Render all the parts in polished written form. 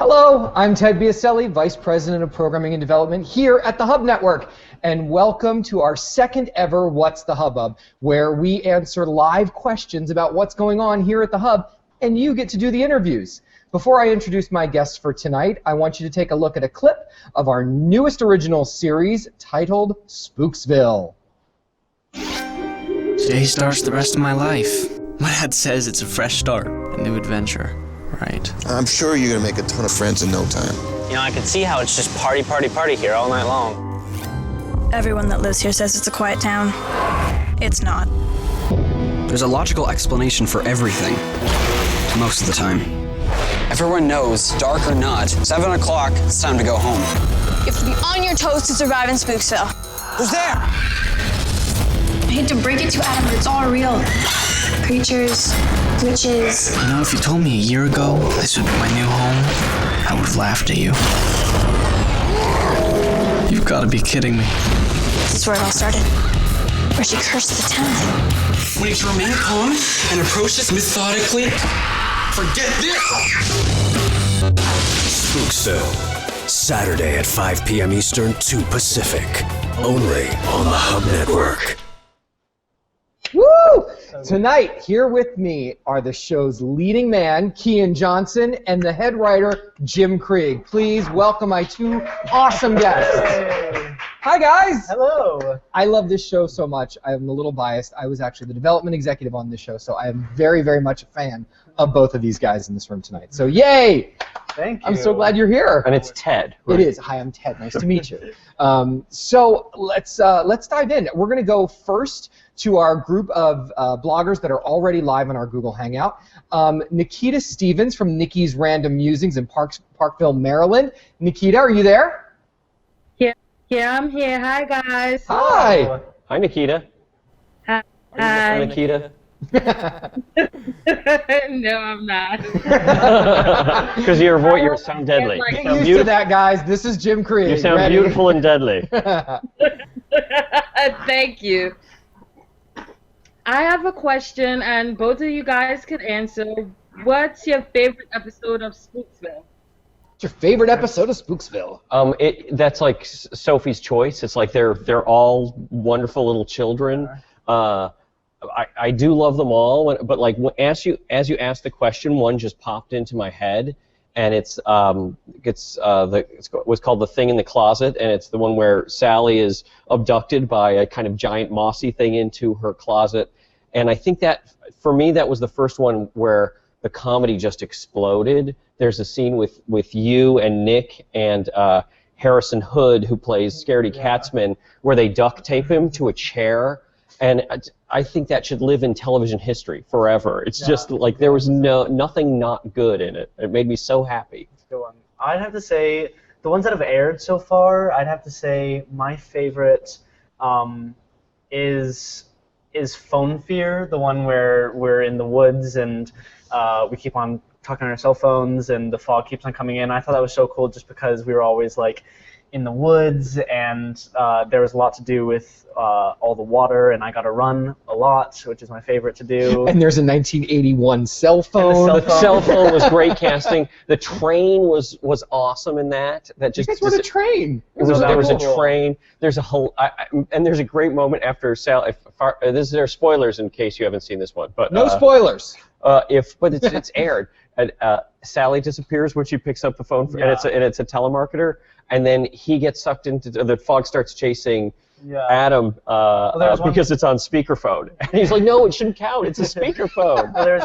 Hello, I'm Ted Biaselli, Vice President of Programming and Development here at the Hub Network, and welcome to our second ever What's the Hubbub, where we answer live questions about what's going on here at the Hub, and you get to do the interviews. Before I introduce my guests for tonight, I want you to take a look at a clip of our newest original series titled Spooksville. Today starts the rest of my life. My dad says it's a fresh start, a new adventure. Right. I'm sure you're gonna make a ton of friends in no time. You know, I can see how it's just party, party, party here all night long. Everyone that lives here says it's a quiet town. It's not. There's a logical explanation for everything. Most of the time. Everyone knows, dark or not, 7 o'clock, it's time to go home. You have to be on your toes to survive in Spooksville. Who's there? I hate to break it to you, Adam, but it's all real. Creatures, witches. You know, if you told me a year ago this would be my new home, I would have laughed at you. You've got to be kidding me. This is where it all started. Where she cursed the town. When you remain calm and approach this methodically, forget this! Spooksville, Saturday at 5 p.m. Eastern, 2 Pacific. Only on the Hub Network. Woo! Tonight, here with me are the show's leading man, Keean Johnson, and the head writer, Jim Krieg. Please welcome my two awesome guests. Hey. Hi, guys. Hello. I love this show so much. I'm a little biased. I was actually the development executive on this show, so I am very, very much a fan of both of these guys in this room tonight. So, yay! Thank you. I'm so glad you're here. And it's Ted. Right? It is. Hi, I'm Ted. Nice to meet you. So let's dive in. We're going to go first to our group of bloggers that are already live on our Google Hangout. Nikita Stevens from Nikki's Random Musings in Parkville, Maryland. Nikita, are you there? Yeah, I'm here. Hi, guys. Hi. Hi, Nikita. Hi. Hi, Nikita. No, I'm not. Because your voice, you sound deadly. Like, Get used to that, guys. This is Jim Krieg. You sound Ready? beautiful and deadly. Thank you. I have a question, and both of you guys could answer. What's your favorite episode of Spooksville? What's your favorite episode of Spooksville? That's like Sophie's Choice. It's like they're all wonderful little children. I do love them all, but like as you asked the question, one just popped into my head, and it's what's called The Thing in the Closet, and it's the one where Sally is abducted by a kind of giant mossy thing into her closet, and I think that for me that was the first one where the comedy just exploded. There's a scene with you and Nick and Harrison Hood, who plays Scaredy Katzman, where they duct tape him to a chair. And I think that should live in television history forever. It's just like there was nothing not good in it. It made me so happy. That's a good one. I'd have to say, the ones that have aired so far, I'd have to say my favorite is Phone Fear, the one where we're in the woods and we keep on talking on our cell phones and the fog keeps on coming in. I thought that was so cool just because we were always like in the woods, and there was a lot to do with all the water, and I got to run a lot, which is my favorite to do. And there's a 1981 cell phone. The cell phone was great casting. The train was awesome in that. That just You guys were the train. there was a train. There's and there's a great moment after Sally. This is our spoilers in case you haven't seen this one, but No spoilers. But it's aired. And Sally disappears when she picks up the phone, and it's a telemarketer. And then he gets sucked into the fog, starts chasing Adam because it's on speakerphone. And he's like, "No, it shouldn't count. It's a speakerphone." Well, there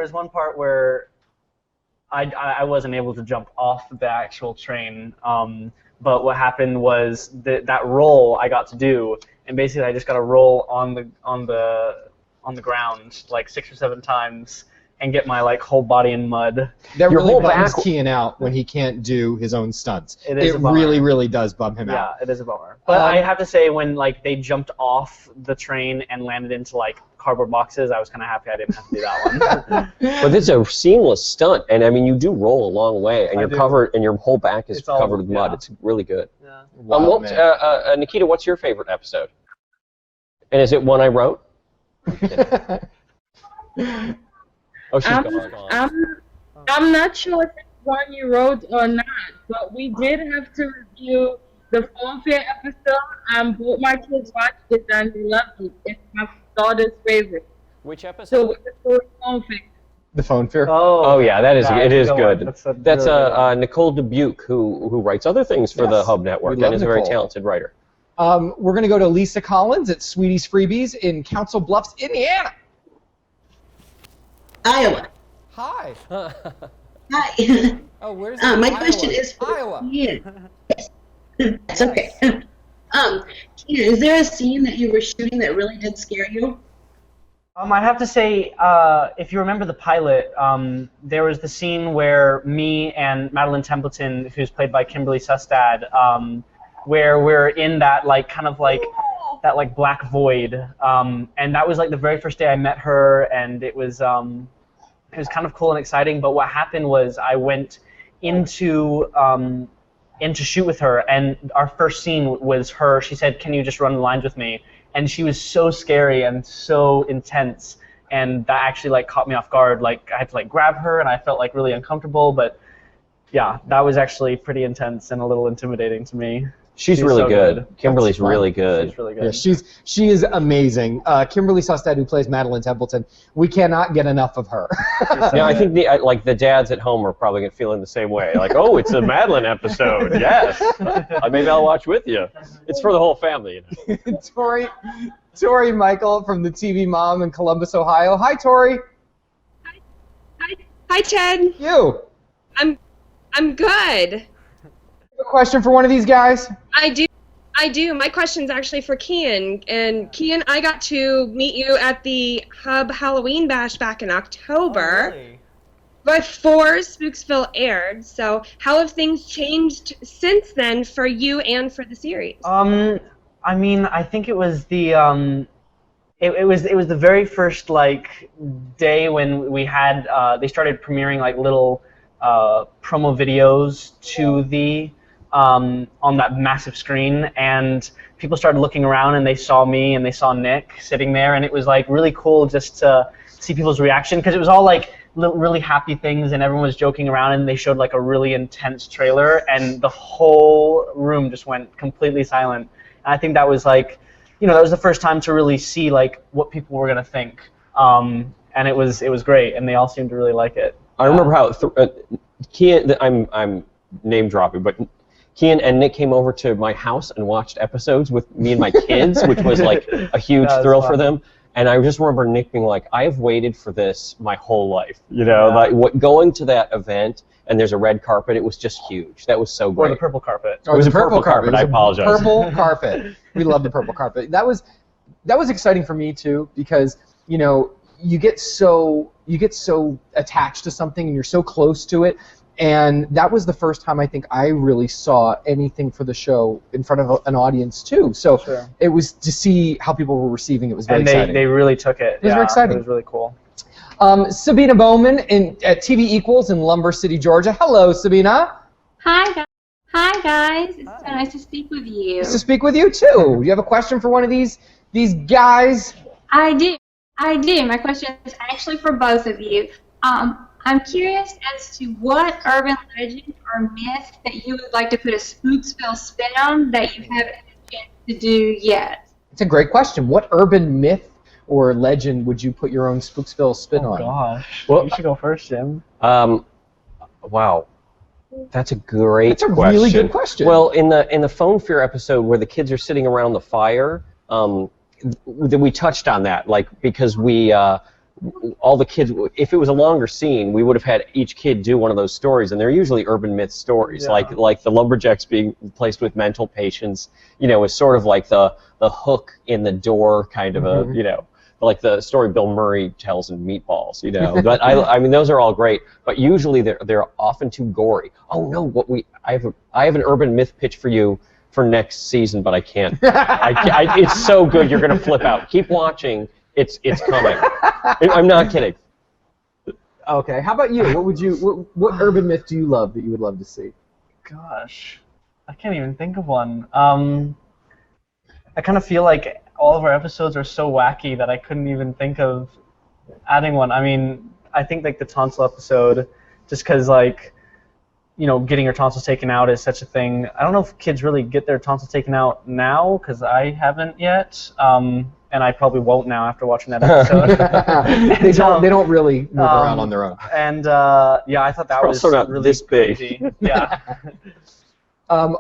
was one part where I wasn't able to jump off the actual train. But what happened was that roll I got to do, and basically I just got to roll on the ground like 6 or 7 times. And get my whole body in mud. That really bums Keean out when he can't do his own stunts. It really, really does bum him out. Yeah, it is a bummer. But I have to say, when they jumped off the train and landed into cardboard boxes, I was kind of happy I didn't have to do that one. But this is a seamless stunt, and I mean you do roll a long way, and you're covered, and your whole back is covered with mud. It's really good. Yeah. Wow, Nikita, what's your favorite episode? And is it one I wrote? Oh, she's gone. I'm not sure if it's one you wrote or not, but we did have to review the phone fair episode, and both my kids watched it and they loved it. It's my daughter's favorite. Which episode? So with the phone fair. The phone fear. Oh yeah, it is good. That's really Nicole Dubuque, who writes other things for the Hub Network and is a very talented writer. We're going to go to Lisa Collins at Sweetie's Freebies in Council Bluffs, Indiana. Iowa. Hi. Hi. Oh, where's my Iowa? question is for Iowa. Keean. That's okay. Keean, is there a scene that you were shooting that really did scare you? I'd have to say, if you remember the pilot, there was the scene where me and Madeline Templeton, who's played by Kimberly Sustad, where we're in that that black void, and that was like the very first day I met her, and it was kind of cool and exciting. But what happened was I went into shoot with her, and our first scene was her. She said, "Can you just run the lines with me?" And she was so scary and so intense, and that actually caught me off guard. Like I had to grab her, and I felt really uncomfortable. But yeah, that was actually pretty intense and a little intimidating to me. She's really so good. Kimberly's really good. She's really good. Yeah, she is amazing. Kimberly Sustad, who plays Madeline Templeton, we cannot get enough of her. Yeah, I think the dads at home are probably feeling the same way. Like, oh, it's a Madeline episode. Yes, maybe I'll watch with you. It's for the whole family. You know? Tori Michael from the TV Mom in Columbus, Ohio. Hi, Tori. Hi, Ted. You. I'm good. A question for one of these guys? I do. My question's actually for Keean. And Keean, I got to meet you at the Hub Halloween Bash back in October. Oh, really? Before Spooksville aired. So how have things changed since then for you and for the series? I mean, I think it was the it was the very first day when we had they started premiering little promo videos to the on that massive screen, and people started looking around and they saw me and they saw Nick sitting there, and it was really cool just to see people's reaction, because it was all really happy things and everyone was joking around, and they showed a really intense trailer and the whole room just went completely silent. And I think that was that was the first time to really see what people were gonna think, and it was great, and they all seemed to really like it. I remember how Keean, I'm name dropping, but Keean and Nick came over to my house and watched episodes with me and my kids, which was a huge thrill for them. And I just remember Nick being like, "I have waited for this my whole life." You know, going to that event and there's a red carpet. It was just huge. That was so great. Or the purple carpet. It was a purple carpet. I apologize. Purple carpet. We love the purple carpet. That was exciting for me too, because you get so attached to something and you're so close to it. And that was the first time I think I really saw anything for the show in front of an audience too. So it was to see how people were receiving it was very exciting. And they really took it. It was very exciting. It was really cool. Sabina Bowman at TV Equals in Lumber City, Georgia. Hello, Sabina. Hi guys. It's so nice to speak with you. Nice to speak with you too. You have a question for one of these guys? I do. My question is actually for both of you. I'm curious as to what urban legend or myth that you would like to put a Spooksville spin on that you haven't had a chance to do yet. It's a great question. What urban myth or legend would you put your own Spooksville spin on? Oh gosh. Well, you should go first, Jim. Wow. That's a great question. That's a really good question. Well, in the Phone Fear episode where the kids are sitting around the fire, we touched on that, because we all the kids, if it was a longer scene, we would have had each kid do one of those stories, and they're usually urban myth stories, like the lumberjacks being replaced with mental patients, is sort of like the hook in the door kind of a, like the story Bill Murray tells in Meatballs, But I mean, those are all great, but usually they're often too gory. Oh no, I have an urban myth pitch for you for next season, but I can't. It's so good, you're gonna flip out. Keep watching. It's coming. I'm not kidding. Okay, how about you? What urban myth do you love that you would love to see? Gosh, I can't even think of one. I kind of feel like all of our episodes are so wacky that I couldn't even think of adding one. I mean, I think the tonsil episode, just because getting your tonsils taken out is such a thing. I don't know if kids really get their tonsils taken out now, because I haven't yet, and I probably won't now after watching that episode. They don't really move around on their own. And I thought that was also not really this big. crazy. Yeah.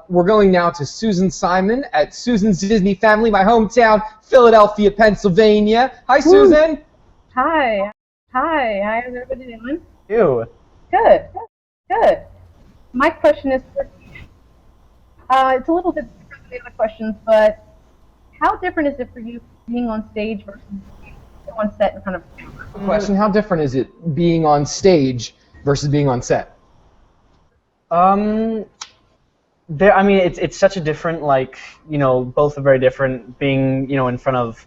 We're going now to Susan Simon at Susan's Disney Family, my hometown, Philadelphia, Pennsylvania. Hi, Susan. Hi. How's everybody doing? You. Good. My question is, it's a little bit different than the other questions, but how different is it for you being on stage versus being on set in front of a camera? Question: how different is it being on stage versus being on set? It's such a different, both are very different. Being, in front of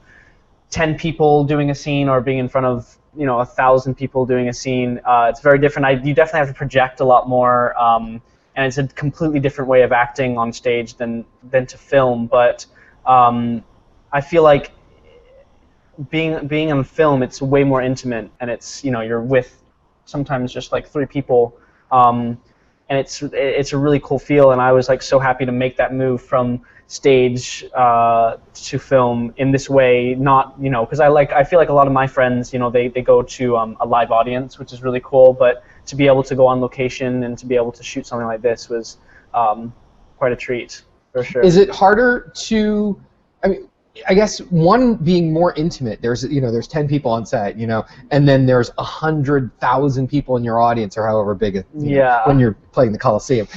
10 people doing a scene, or being in front of 1,000 people doing a scene, it's very different. You definitely have to project a lot more, and it's a completely different way of acting on stage than to film. But I feel like being on film, it's way more intimate, and it's you're with sometimes just like 3 people. And it's a really cool feel, and I was so happy to make that move from stage to film in this way. Not because I feel like a lot of my friends they go to a live audience, which is really cool, but to be able to go on location and to be able to shoot something like this was quite a treat for sure. Is it harder to? I guess one being more intimate. There's 10 people on set, and then there's 100,000 people in your audience, or however big when you're playing the Coliseum.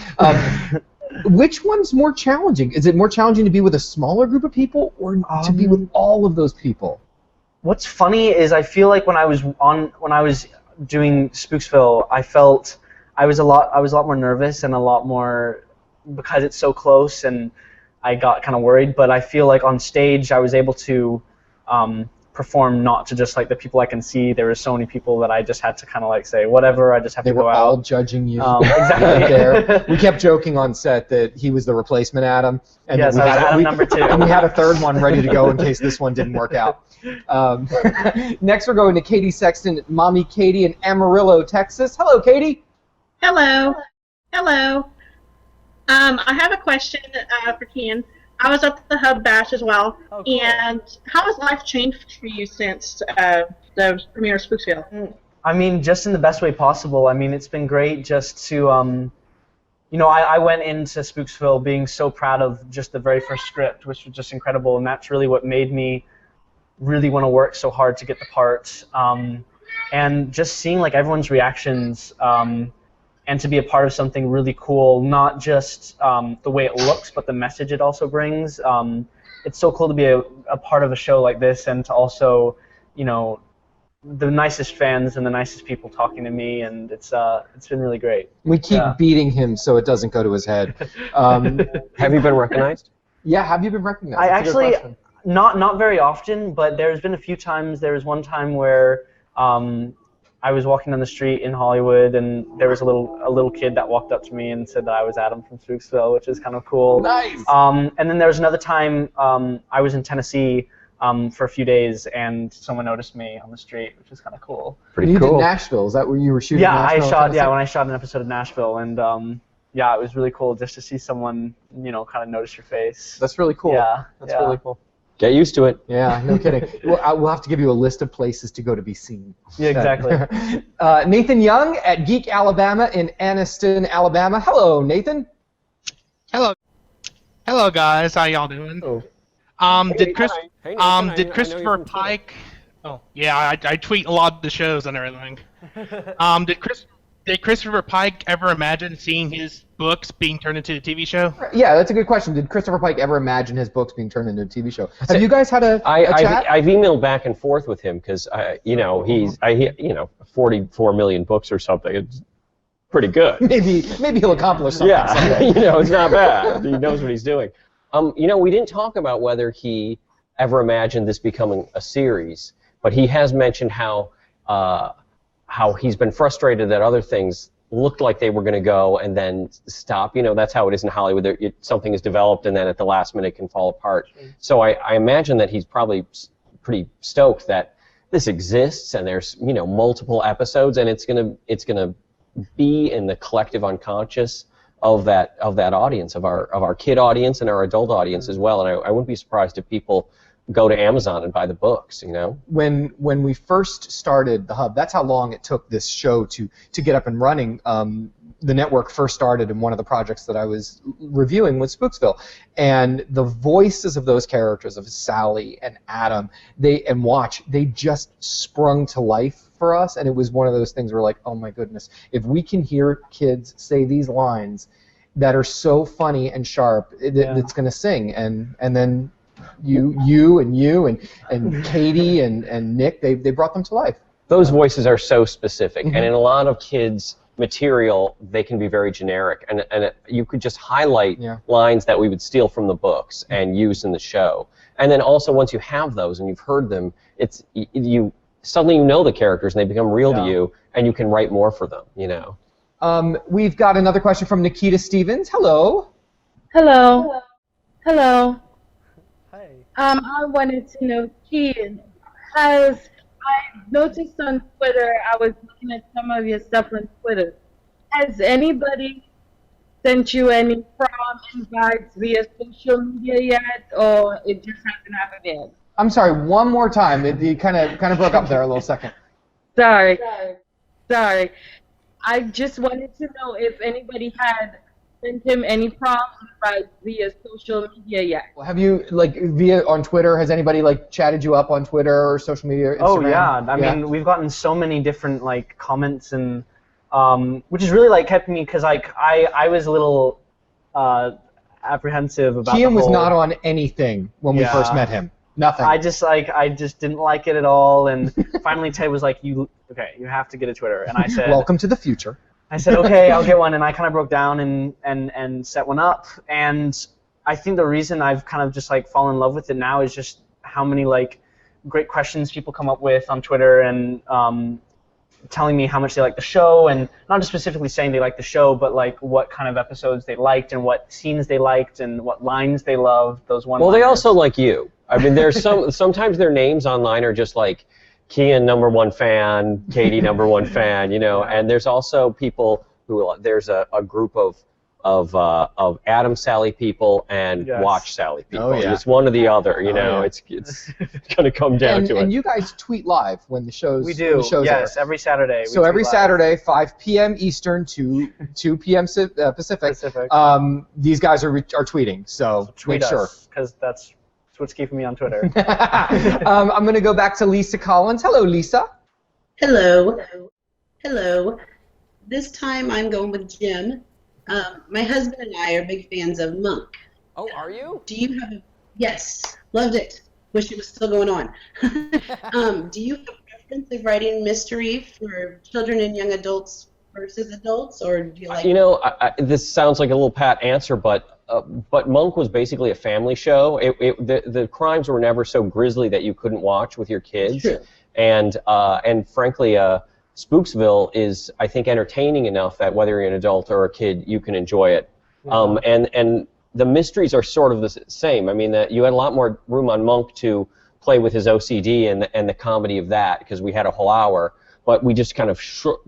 Which one's more challenging? Is it more challenging to be with a smaller group of people, or to be with all of those people? What's funny is I feel like when I was doing Spooksville, I felt I was a lot more nervous and a lot more because it's so close, and I got kind of worried, but I feel like on stage I was able to perform not to just the people I can see. There were so many people that I just had to kind of say whatever. I just have to go out. They were all judging you. Exactly. Right there. We kept joking on set that he was the replacement Adam, and yes, I was Adam number 2. And we had a third one ready to go in case this one didn't work out. Next, we're going to Katie Sexton, Mommy Katie in Amarillo, Texas. Hello, Katie. Hello. I have a question for Keean. I was at the Hub Bash as well, and how has life changed for you since the premiere of Spooksville? Just in the best way possible. It's been great just to, I went into Spooksville being so proud of just the very first script, which was just incredible, and that's really what made me really want to work so hard to get the part. And just seeing everyone's reactions, and to be a part of something really cool, not just the way it looks, but the message it also brings. It's so cool to be a part of a show like this, and to also, the nicest fans and the nicest people talking to me, and it's been really great. We keep beating him so it doesn't go to his head. Have you been recognized? Yeah, have you been recognized? I actually, not very often, but there's been a few times. There was one time where I was walking down the street in Hollywood, and there was a little kid that walked up to me and said that I was Adam from Spooksville, which is kind of cool. Nice. And then there was another time I was in Tennessee for a few days, and someone noticed me on the street, which is kind of cool. Pretty cool. You did Nashville. Is that where you were shooting? Yeah, Nashville, when I shot an episode of Nashville, and it was really cool just to see someone kind of notice your face. That's really cool. Yeah, that's really cool. Get used to it. Yeah, no kidding. We'll have to give you a list of places to go to be seen. Yeah, exactly. Nathan Young at Geek Alabama in Anniston, Alabama. Hello, Nathan. Hello, guys. How y'all doing? Did Christopher Pike? Oh, yeah. I tweet a lot of the shows and everything. Did Christopher Pike ever imagine seeing his books being turned into a TV show? Yeah, that's a good question. Did Christopher Pike ever imagine his books being turned into a TV show? Have you guys had a chat? I've emailed back and forth with him because he's 44 million books or something. It's pretty good. Maybe he'll accomplish something. Yeah, someday. It's not bad. He knows what he's doing. We didn't talk about whether he ever imagined this becoming a series, but he has mentioned how he's been frustrated that other things looked like they were going to go and then stop. That's how it is in Hollywood. Something is developed and then at the last minute can fall apart. So I imagine that he's probably pretty stoked that this exists and there's multiple episodes and it's gonna be in the collective unconscious of that audience, of our kid audience and our adult audience as well. And I wouldn't be surprised if people go to Amazon and buy the books, you know? When we first started the Hub, that's how long it took this show to get up and running. The network first started, and one of the projects that I was reviewing was Spooksville. And the voices of those characters, of Sally and Adam, and Watch, they just sprung to life for us, and it was one of those things where, like, oh my goodness, if we can hear kids say these lines that are so funny and sharp, it's going to sing. And then you and Katie and Nick, they brought them to life. Those voices are so specific, and in a lot of kids' material, they can be very generic, and you could just highlight lines that we would steal from the books and use in the show. And then also, once you have those and you've heard them, suddenly you know the characters and they become real to you, and you can write more for them, you know. We've got another question from Nikita Stevens. Hello. Hello. Hello. Hi. I wanted to know, Keean, I noticed on Twitter, I was looking at some of your stuff on Twitter. Has anybody sent you any prom invites via social media yet, or it just hasn't happened yet? I'm sorry, one more time. You kind of broke up there a little second. Sorry. I just wanted to know if anybody had sent him any prom invites via social media yet. Have you, via on Twitter, has anybody, chatted you up on Twitter or social media or Instagram? Oh, yeah. I mean, we've gotten so many different, comments, and which has really, kept me, because, I was a little apprehensive about Keean was not on anything when we first met him. Nothing. I just didn't like it at all, and finally Ted was like, you have to get a Twitter, and I said, welcome to the future. I said, okay, I'll get one, and I kind of broke down and set one up, and I think the reason I've kind of just fallen in love with it now is just how many great questions people come up with on Twitter, and telling me how much they like the show, and not just specifically saying they like the show, but what kind of episodes they liked, and what scenes they liked, and what lines they loved, those one-liners. Well, they also like you. I mean, there's sometimes their names online are just Keean #1 fan, Katie #1 fan, you know, and there's also people who, there's a group of Adam Sally people and Watch Sally people. Oh, yeah. It's one or the other, you know. It's going to come down to it. And you guys tweet live when the shows We do, yes, every Saturday. So every Saturday, 5 p.m. Eastern to 2 p.m. Pacific. These guys are tweeting, so tweet make sure. Because that's what's keeping me on Twitter. I'm going to go back to Lisa Collins. Hello, Lisa. Hello. This time I'm going with Jim. My husband and I are big fans of Monk. Oh, are you? Do you have yes, loved it. Wish it was still going on. Do you have a preference of writing mystery for children and young adults versus adults, or do you like? You know, this sounds like a little pat answer, but Monk was basically a family show. The crimes were never so grisly that you couldn't watch with your kids, and frankly, Spooksville is, I think, entertaining enough that whether you're an adult or a kid, you can enjoy it. And the mysteries are sort of the same. I mean, you had a lot more room on Monk to play with his OCD and the comedy of that, because we had a whole hour. But we just kind of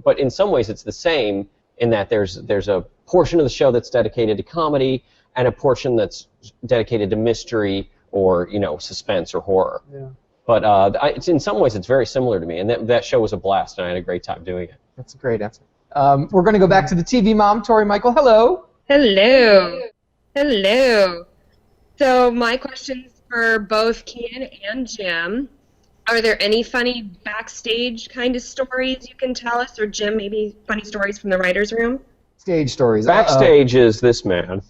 but in some ways it's the same in that there's a portion of the show that's dedicated to comedy and a portion that's dedicated to mystery or, you know, suspense or horror. Yeah. But in some ways it's very similar to me, and that show was a blast, and I had a great time doing it. That's a great answer. We're going to go back to the TV mom, Tori Michael. Hello. Hello. So my questions for both Keean and Jim. Are there any funny backstage kind of stories you can tell us, or Jim, maybe funny stories from the writer's room? Stage stories. Backstage is this man.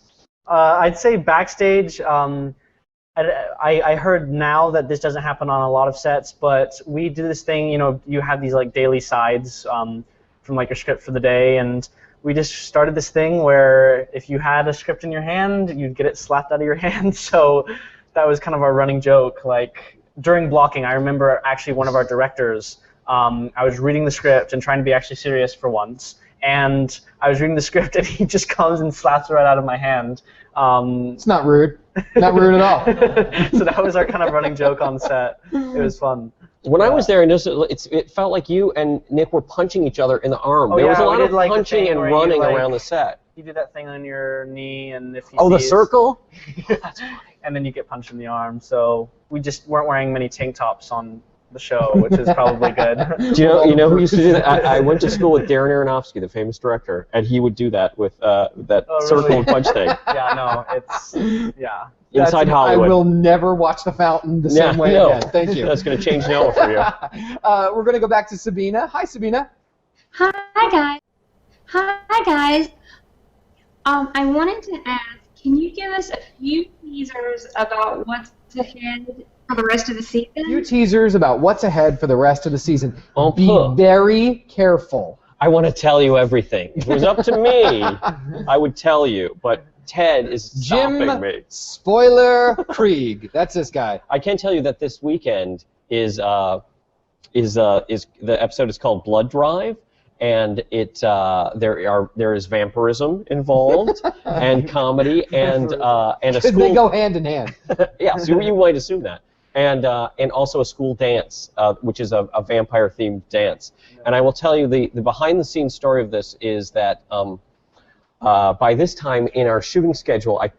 I'd say backstage, I heard now that this doesn't happen on a lot of sets, but we do this thing, you know, you have these daily sides from your script for the day, and we just started this thing where if you had a script in your hand, you'd get it slapped out of your hand, so that was kind of our running joke. During blocking, I remember actually one of our directors, I was reading the script and trying to be actually serious for once, and I was reading the script and he just comes and slaps it right out of my hand. It's not rude. Not rude at all. So that was our kind of running joke on set. It was fun. When I was there, it felt like you and Nick were punching each other in the arm. Oh, there was a yeah, lot we of did, like, the punching thing and where you, running like, around the set. You do that thing on your knee, and if he Oh, the sees, circle? and then you get punched in the arm. So we just weren't wearing many tank tops on the show, which is probably good. Do you know who used to do that? I went to school with Darren Aronofsky, the famous director, and he would do that with that circle and punch thing. Yeah, no, it's yeah. Inside Hollywood. I will never watch The Fountain the same way again. Thank you. That's going to change Noah for you. We're going to go back to Sabina. Hi, Sabina. Hi guys. Hi guys. I wanted to ask, can you give us a few teasers about what's ahead for the rest of the season? A few teasers about what's ahead for the rest of the season. Oh, Be very careful. I want to tell you everything. If it was up to me, I would tell you, but Ted is stopping me. Spoiler Krieg. That's this guy. I can tell you that this weekend is the episode is called Blood Drive, and there is vampirism involved and comedy and a school. They go hand in hand. Yeah, so you might assume that. And also a school dance, which is a vampire-themed dance. And I will tell you the behind-the-scenes story of this is that by this time in our shooting schedule, I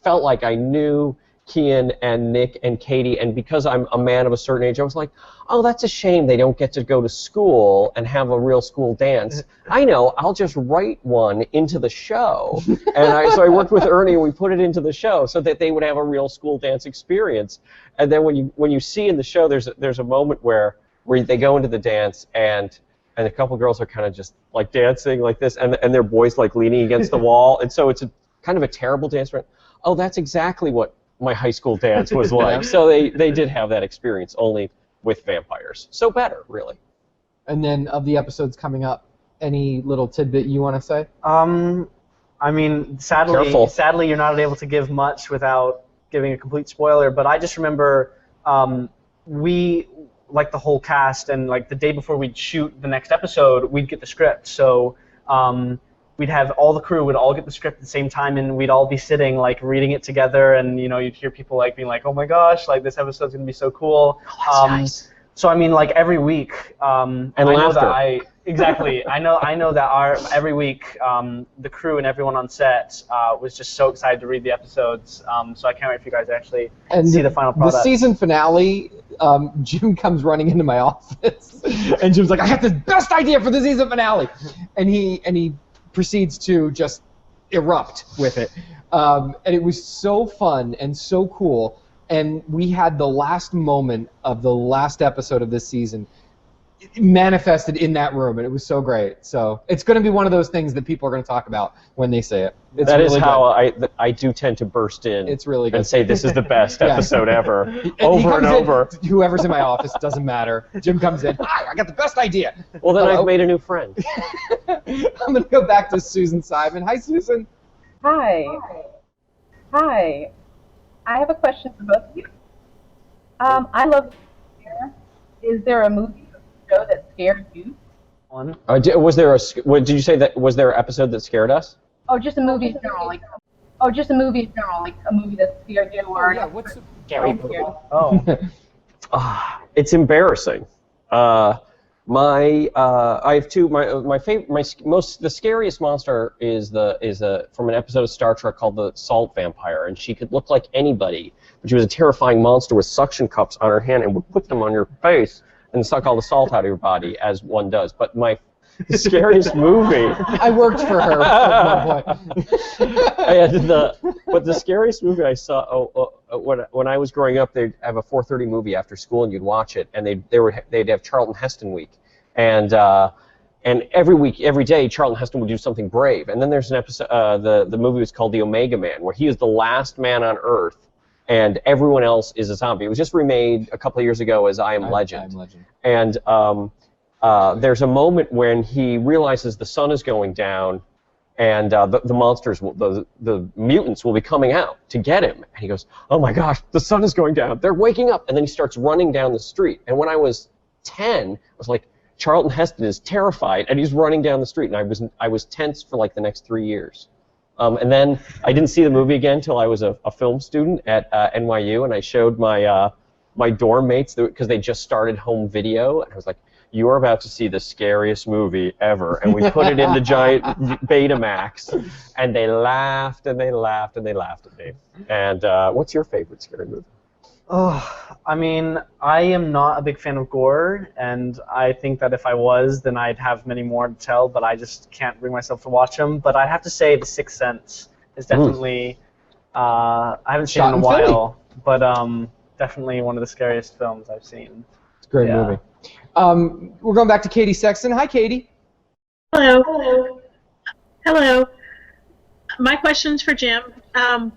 felt like I knew Keean and Nick and Katie, and because I'm a man of a certain age, I was like, oh, that's a shame they don't get to go to school and have a real school dance. I know, I'll just write one into the show. And so I worked with Ernie and we put it into the show so that they would have a real school dance experience. And then when you see in the show, there's a moment where they go into the dance and a couple girls are kind of just like dancing like this, and their boys like leaning against the wall, and so it's kind of a terrible dance. Oh, that's exactly what my high school dance was like. So they did have that experience, only with vampires. So better, really. And then of the episodes coming up, any little tidbit you want to say? I mean, sadly, you're not able to give much without giving a complete spoiler. But I just remember we, like the whole cast, and like the day before we'd shoot the next episode, we'd get the script. So we'd have all the crew would all get the script at the same time, and we'd all be sitting like reading it together, and you'd hear people like being like, oh my gosh, like this episode's gonna be so cool. Oh, that's nice. So I mean, like every week, and laughter. Exactly. I know that every week the crew and everyone on set was just so excited to read the episodes. So I can't wait for you guys to actually see the final product. The season finale, Jim comes running into my office, and Jim's like, I got the best idea for the season finale, and he proceeds to just erupt with it. And it was so fun and so cool. And we had the last moment of the last episode of this season manifested in that room, and it was so great. So it's going to be one of those things that people are going to talk about when they say it. That is how I do tend to burst in. It's really good. And say this is the best episode ever, and over and over. Whoever's in my office, doesn't matter. Jim comes in. Hi, I got the best idea. Well, then I've made a new friend. I'm going to go back to Susan Simon. Hi, Susan. Hi. I have a question for both of you. I love scare. Is there a movie or show that scared you? Was there did you say that was there an episode that scared us? Oh, just a movie in general, like a movie that scared you, or what's scary? It's embarrassing. I have two. My favorite, the scariest monster is from an episode of Star Trek called the Salt Vampire, and she could look like anybody, but she was a terrifying monster with suction cups on her hand and would put them on your face and suck all the salt out of your body, as one does. But the scariest movie. I worked for her at one point. But the scariest movie I saw when I was growing up, they'd have a 4:30 movie after school, and you'd watch it, and they'd have Charlton Heston week, and every day Charlton Heston would do something brave. And then there's an episode. The movie was called The Omega Man, where he is the last man on Earth, and everyone else is a zombie. It was just remade a couple of years ago as I Am Legend. And there's a moment when he realizes the sun is going down, and the monsters, the mutants will be coming out to get him. And he goes, oh my gosh, the sun is going down. They're waking up. And then he starts running down the street. And when I was 10, I was like, Charlton Heston is terrified, and he's running down the street. And I was tense for like the next 3 years. And then I didn't see the movie again until I was a film student at NYU, and I showed my my dorm mates, because they just started home video, and I was like, you are about to see the scariest movie ever, and we put it in the giant Betamax, and they laughed and they laughed and they laughed at me. And what's your favorite scary movie? Oh, I mean, I am not a big fan of gore, and I think that if I was, then I'd have many more to tell, but I just can't bring myself to watch them. But I have to say The Sixth Sense is definitely, I haven't seen it in a while, but definitely one of the scariest films I've seen. It's a great movie. We're going back to Katie Sexton. Hi, Katie. Hello. Hello. Hello. My question's for Jim.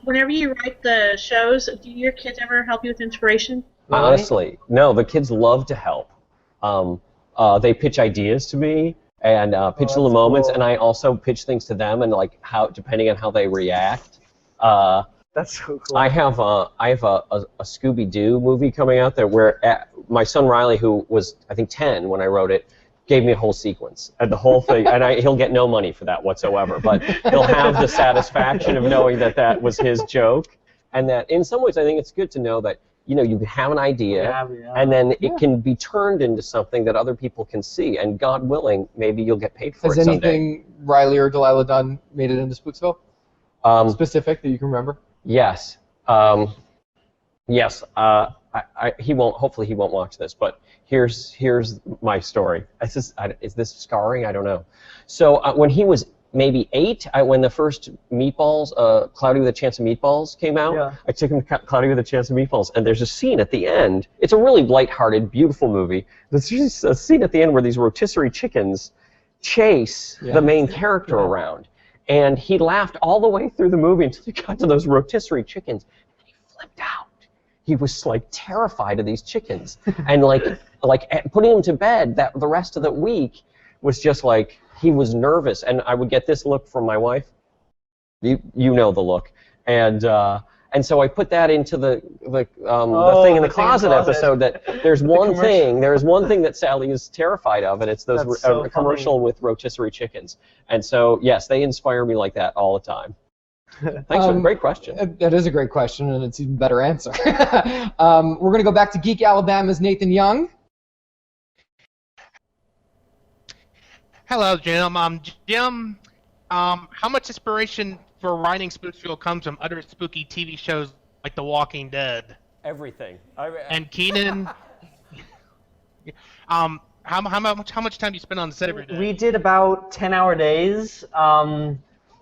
Whenever you write the shows, do your kids ever help you with inspiration? Honestly, no. The kids love to help. They pitch ideas to me and pitch little moments, and I also pitch things to them, and like how, depending on how they react. That's so cool. I have a Scooby-Doo movie coming out there where my son Riley, who was I think 10 when I wrote it, gave me a whole sequence and the whole thing, and he'll get no money for that whatsoever, but he'll have the satisfaction of knowing that that was his joke, and that in some ways I think it's good to know that you have an idea, and then it can be turned into something that other people can see, and God willing, maybe you'll get paid for it someday. Has anything Riley or Delilah done made it into Spooksville? Specific that you can remember? Yes. Yes. He won't. Hopefully, he won't watch this. But here's my story. Is this scarring? I don't know. So when he was maybe 8, when the first Meatballs, Cloudy with a Chance of Meatballs came out, I took him to Cloudy with a Chance of Meatballs, and there's a scene at the end. It's a really lighthearted, beautiful movie. There's just a scene at the end where these rotisserie chickens chase the main character around. And he laughed all the way through the movie until he got to those rotisserie chickens, and he flipped out. He was like terrified of these chickens, and like putting him to bed the rest of the week was just like he was nervous. And I would get this look from my wife. You know the look, and so I put that into the thing in the closet episode. That there's one thing that Sally is terrified of, and it's those commercial with rotisserie chickens. And so yes, they inspire me like that all the time. Thanks for a great question. That is a great question, and it's an even better answer. We're going to go back to Geek Alabama's Nathan Young. Hello, Jim. Jim, how much inspiration for writing Spooksville comes from other spooky TV shows like The Walking Dead? Everything. And Keenan. How much time do you spend on the set every day? We did about 10-hour days.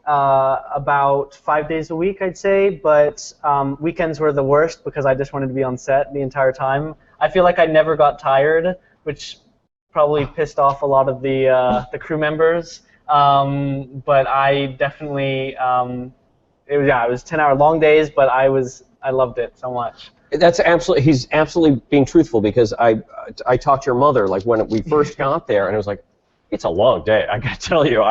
About 5 days a week, I'd say, but weekends were the worst because I just wanted to be on set the entire time. I feel like I never got tired, which probably pissed off a lot of the crew members. But I definitely, it was 10-hour long days, but I loved it so much. He's absolutely being truthful, because I talked to your mother like when we first got there, and it was like, it's a long day. I gotta tell you,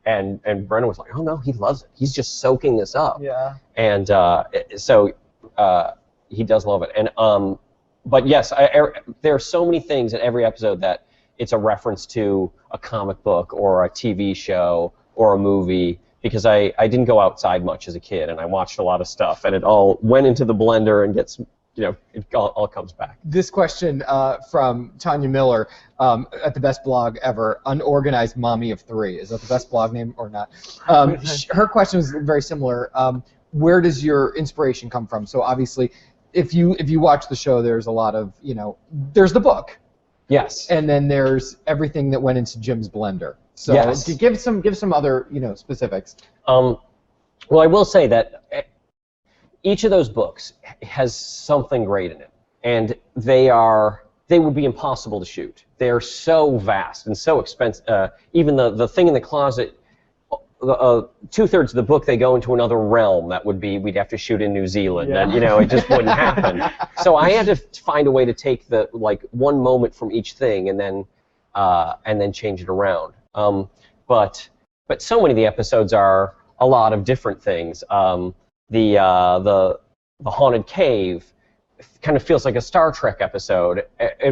and Brendan was like, oh no, he loves it. He's just soaking this up. Yeah. And so he does love it. And but yes, there are so many things in every episode that it's a reference to a comic book or a TV show or a movie, because I didn't go outside much as a kid, and I watched a lot of stuff, and it all went into the blender and gets, it all comes back. This question from Tanya Miller at the best blog ever, Unorganized Mommy of 3. Is that the best blog name or not? Her question was very similar. Where does your inspiration come from? So obviously, if you watch the show, there's a lot of, there's the book. Yes. And then there's everything that went into Jim's blender. So yes. give some other specifics. Well, I will say that each of those books has something great in it, and they would be impossible to shoot. They are so vast and so expensive. Even the thing in the closet, 2/3 of the book, they go into another realm. That would be, we'd have to shoot in New Zealand, and it just wouldn't happen. So I had to find a way to take one moment from each thing and then change it around. But so many of the episodes are a lot of different things. The haunted cave kind of feels like a Star Trek episode,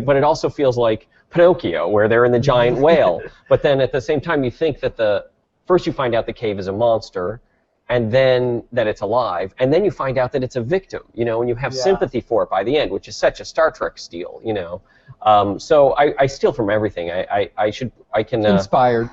but it also feels like Pinocchio, where they're in the giant whale. But then at the same time, you think that first you find out the cave is a monster, and then that it's alive, and then you find out that it's a victim, you know, and you have sympathy for it by the end, which is such a Star Trek steal, you know. So I steal from everything. I can inspired.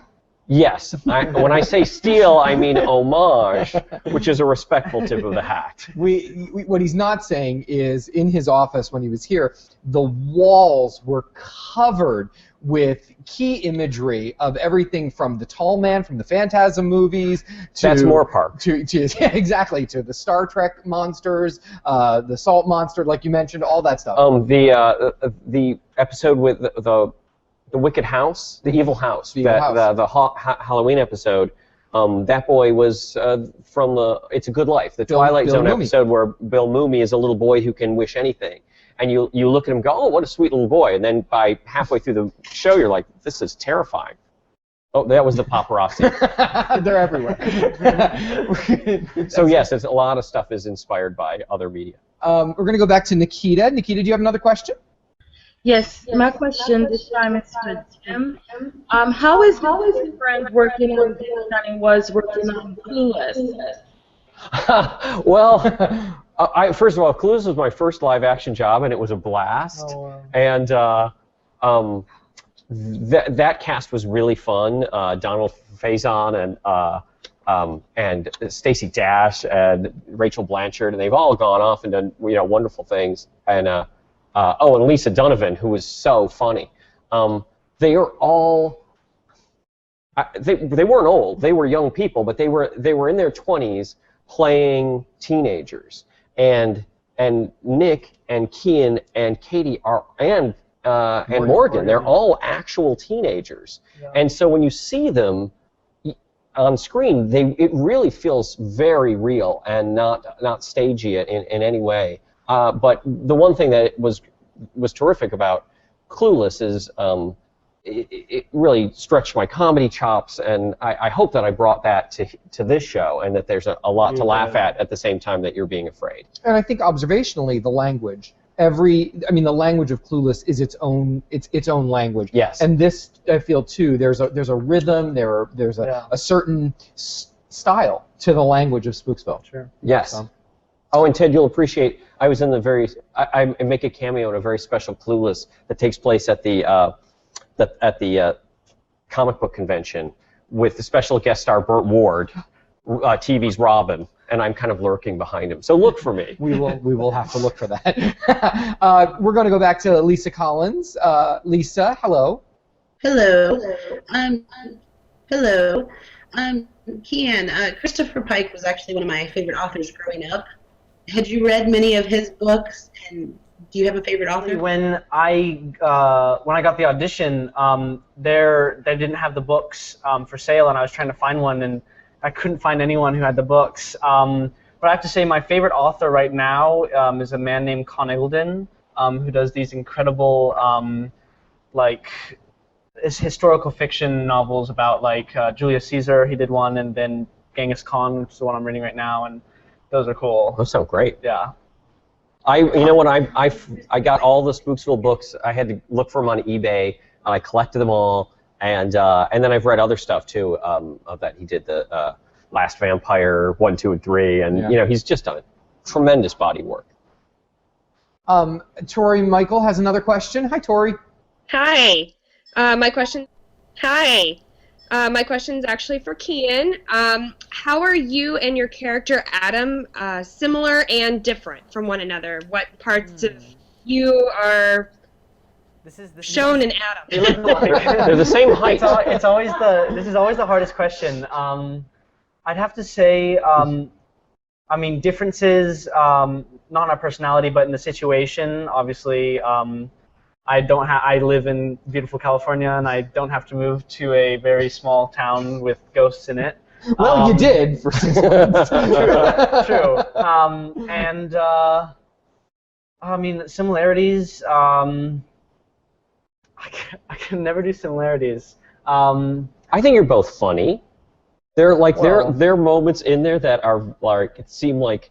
Yes. When I say steal, I mean homage, which is a respectful tip of the hat. What he's not saying is, in his office when he was here, the walls were covered with key imagery of everything from the Tall Man from the Phantasm movies to That's more park. Exactly, to the Star Trek monsters, the Salt Monster, like you mentioned, all that stuff. The episode with the Wicked House, the Evil House, the Halloween episode. That boy was from the It's a Good Life, the Twilight Zone episode where Bill Mumy is a little boy who can wish anything. And you look at him and go, oh, what a sweet little boy. And then by halfway through the show, you're like, this is terrifying. Oh, that was the paparazzi. They're everywhere. So yes, a lot of stuff is inspired by other media. We're going to go back to Nikita. Nikita, do you have another question? Yes, my question this time is to Jim. How is different working on this than it was working on Clueless? Well, first of all, Clueless was my first live-action job, and it was a blast. Oh, wow. And that cast was really fun. Donald Faison and Stacey Dash and Rachel Blanchard, and they've all gone off and done wonderful things. And and Lisa Donovan, who was so funny. They are all. They weren't old. They were young people, but they were in their 20s playing teenagers. And Nick and Keean and Katie and Morgan, they're all actual teenagers. Yeah. And so when you see them on screen, it really feels very real and not stagey in any way. But the one thing that was terrific about Clueless is it really stretched my comedy chops, and I hope that I brought that to this show, and that there's a lot to laugh at the same time that you're being afraid. And I think observationally, the language, the language of Clueless is its own language. Yes. And this, I feel too, there's a rhythm, there's a certain style to the language of Spooksville. Sure. Yes. Oh, and Ted, you'll appreciate, I was in I make a cameo in a very special Clueless that takes place at the comic book convention with the special guest star Burt Ward, TV's Robin, and I'm kind of lurking behind him. So look for me. We will have to look for that. We're going to go back to Lisa Collins. Lisa, hello. Hello. Hello. Keean, Christopher Pike was actually one of my favorite authors growing up. Had you read many of his books, and do you have a favorite author? When I got the audition, they didn't have the books for sale, and I was trying to find one, and I couldn't find anyone who had the books. But I have to say my favorite author right now is a man named Con Eagledon, who does these incredible historical fiction novels about Julius Caesar. He did one, and then Genghis Khan, which is the one I'm reading right now, and those are cool. Those sound great. Yeah. I got all the Spooksville books. I had to look for them on eBay. I collected them all, and then I've read other stuff too. Of that he did the Last Vampire 1, 2, and 3, and he's just done tremendous body work. Tori Michael has another question. Hi, Tori. Hi. My question. Hi. My question's actually for Keean. How are you and your character Adam similar and different from one another? What parts of you are shown in Adam? They're the same height. This is always the hardest question. I'd have to say, differences, not in our personality, but in the situation. Obviously, I live in beautiful California, and I don't have to move to a very small town with ghosts in it. Well, you did for 6 months. True. Similarities. I can never do similarities. I think you're both funny. There are moments in there that are seem like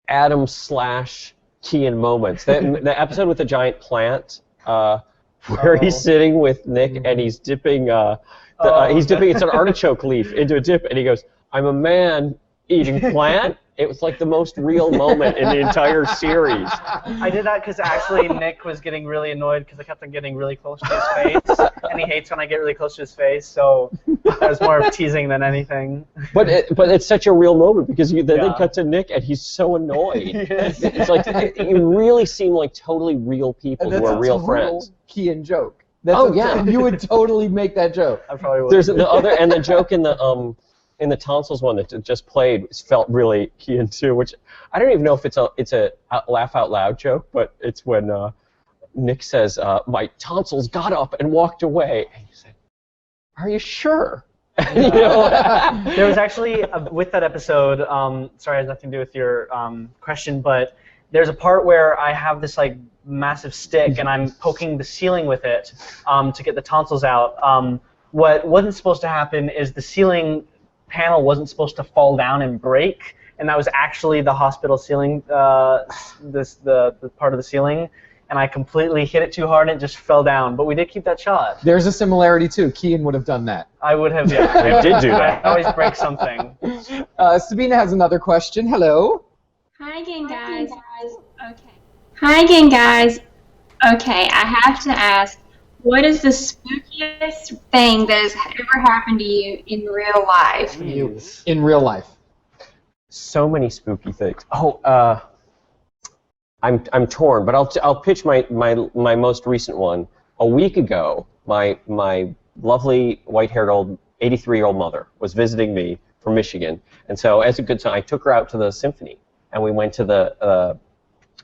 Adam / Keean moments. The episode with the giant plant. Where he's sitting with Nick and he's dipping it's an artichoke leaf into a dip, and he goes, "I'm a man eating plant. It was like the most real moment in the entire series. I did that because actually Nick was getting really annoyed because I kept on getting really close to his face, and he hates when I get really close to his face. So that was more of teasing than anything. But it's such a real moment because then they cut to Nick and he's so annoyed. It's like you really seem like totally real people who are real friends. Keean joke. You would totally make that joke. I probably would. There's the joke in the tonsils one that just played felt really Keean too, which I don't even know if it's a laugh out loud joke, but it's when Nick says, "My tonsils got up and walked away," and you said, "Are you sure?" You know? There was actually with that episode. Sorry, it has nothing to do with your question, but there's a part where I have this like massive stick and I'm poking the ceiling with it to get the tonsils out. What wasn't supposed to happen is the ceiling panel wasn't supposed to fall down and break, and that was actually the hospital ceiling, the part of the ceiling, and I completely hit it too hard and it just fell down. But we did keep that shot. There's a similarity too. Keean would have done that. I would have. Yeah, I did do that. I always break something. Sabina has another question. Hello. Hi again, guys. Okay. Hi again, guys. Okay, I have to ask, what is the spookiest thing that has ever happened to you in real life? In real life. So many spooky things. Oh, I'm torn, but I'll pitch my most recent one. A week ago, my lovely white-haired old 83-year-old mother was visiting me from Michigan, and so as a good sign, I took her out to the symphony, and we went to the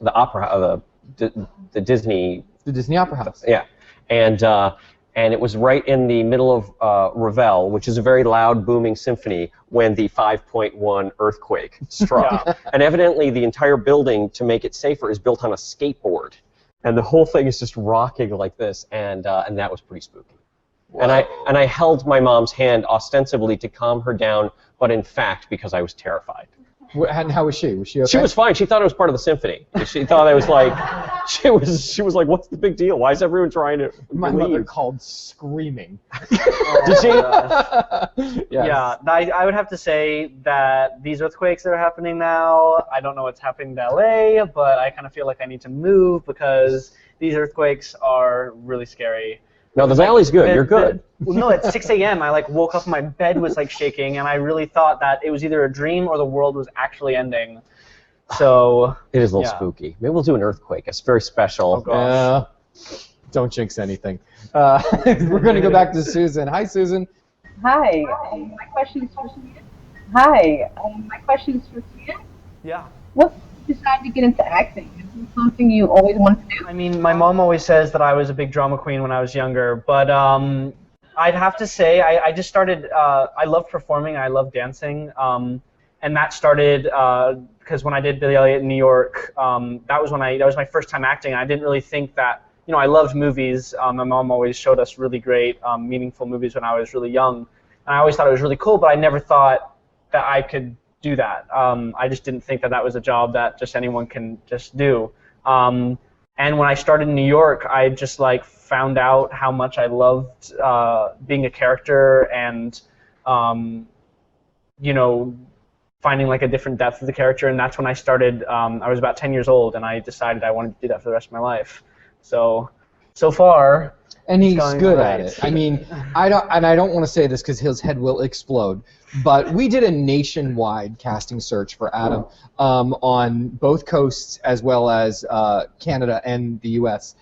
opera, the Disney. The Disney Opera House. Yeah. And it was right in the middle of Ravel, which is a very loud, booming symphony, when the 5.1 earthquake struck. Yeah. And evidently, the entire building, to make it safer, is built on a skateboard, and the whole thing is just rocking like this, and that was pretty spooky. Whoa. And I held my mom's hand ostensibly to calm her down, but in fact because I was terrified. And how was she? Was she okay? She was fine. She thought it was part of the symphony. She thought it was like, she was like, what's the big deal? Why is everyone trying to My leave? mother called screaming. Did she? Yes. Yeah, I would have to say that these earthquakes that are happening now, I don't know what's happening to LA, but I kind of feel like I need to move because these earthquakes are really scary. No, the valley's good. You're good. Well, no, at 6 a.m. I woke up and my bed was shaking, and I really thought that it was either a dream or the world was actually ending. So it is a little spooky. Maybe we'll do an earthquake. It's very special. Oh gosh. Don't jinx anything. We're going to go back to Susan. Hi, Susan. Hi. My question is for Keean. Hi. My question is for Keean. Yeah. What made you decide to get into acting? Is this something you always wanted to do? I mean, my mom always says that I was a big drama queen when I was younger, but I'd have to say I just started. I love performing. I love dancing, and that started because when I did Billy Elliot in New York, that was my first time acting. I didn't really think that. I loved movies. My mom always showed us really great, meaningful movies when I was really young, and I always thought it was really cool. But I never thought that I could do that. I just didn't think that that was a job that just anyone can just do. And when I started in New York, I just found out how much I loved being a character and finding a different depth of the character. And that's when I started. I was about 10 years old, and I decided I wanted to do that for the rest of my life. So far. And he's good at it. I mean, I don't want to say this because his head will explode, but we did a nationwide casting search for Adam on both coasts as well as Canada and the U.S.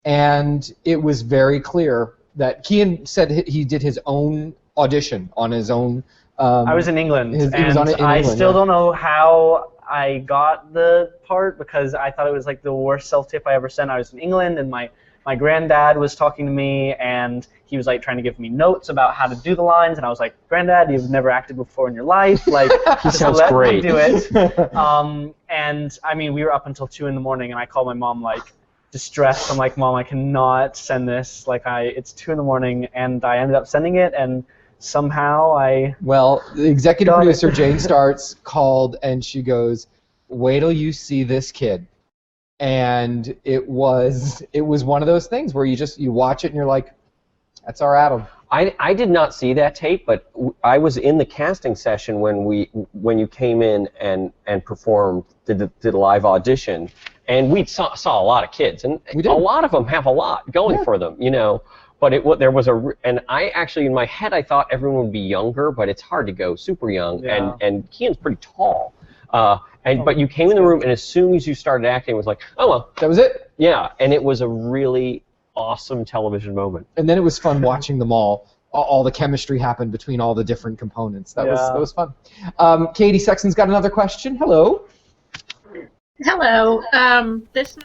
And it was very clear that Keean said he did his own audition on his own. I was in England, I still don't know how I got the part because I thought it was the worst self-tape I ever sent. I was in England, and my granddad was talking to me, and he was trying to give me notes about how to do the lines, and I was like, Granddad, you've never acted before in your life. He sounds great. Me do it. And I mean, we were up until 2 in the morning, and I called my mom distressed. I'm like, Mom, I cannot send this. It's 2 in the morning, and I ended up sending it, and somehow Well, the executive producer, Jane Starts, called, and she goes, wait till you see this kid. And it was one of those things where you watch it and you're like, That's our Adam. I did not see that tape, but I was in the casting session when you came in and performed, did a live audition, and we saw a lot of kids, and a lot of them have a lot going for them, you know. But there was and I actually in my head I thought everyone would be younger, but it's hard to go super young, and Keean's pretty tall. But you came in the room, and as soon as you started acting, it was like, oh well, that was it. Yeah, and it was a really awesome television moment. And then it was fun watching them all the chemistry happened between all the different components. That was fun. Katie Sexton's got another question. Hello. Hello. This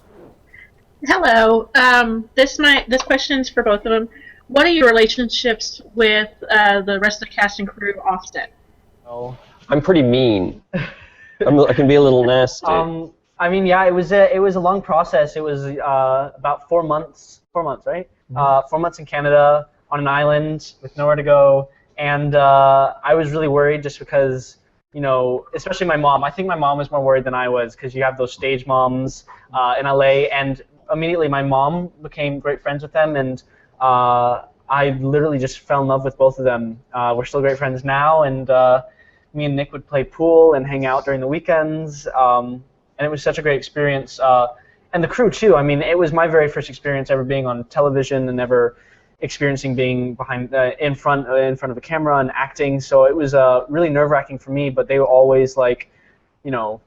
question's for both of them. What are your relationships with the rest of the cast and crew offset? Oh, I'm pretty mean. I can be a little nasty. I mean, yeah, it was a long process. It was about 4 months. 4 months, right? 4 months in Canada on an island with nowhere to go, and I was really worried just because, you know, especially my mom. I think my mom was more worried than I was because you have those stage moms in LA, and immediately my mom became great friends with them, and I literally just fell in love with both of them. We're still great friends now, and me and Nick would play pool and hang out during the weekends, and it was such a great experience. And the crew too. I mean, it was my very first experience ever being on television and ever experiencing being behind, in front of the camera and acting. So it was really nerve-wracking for me. But they were always like, you know,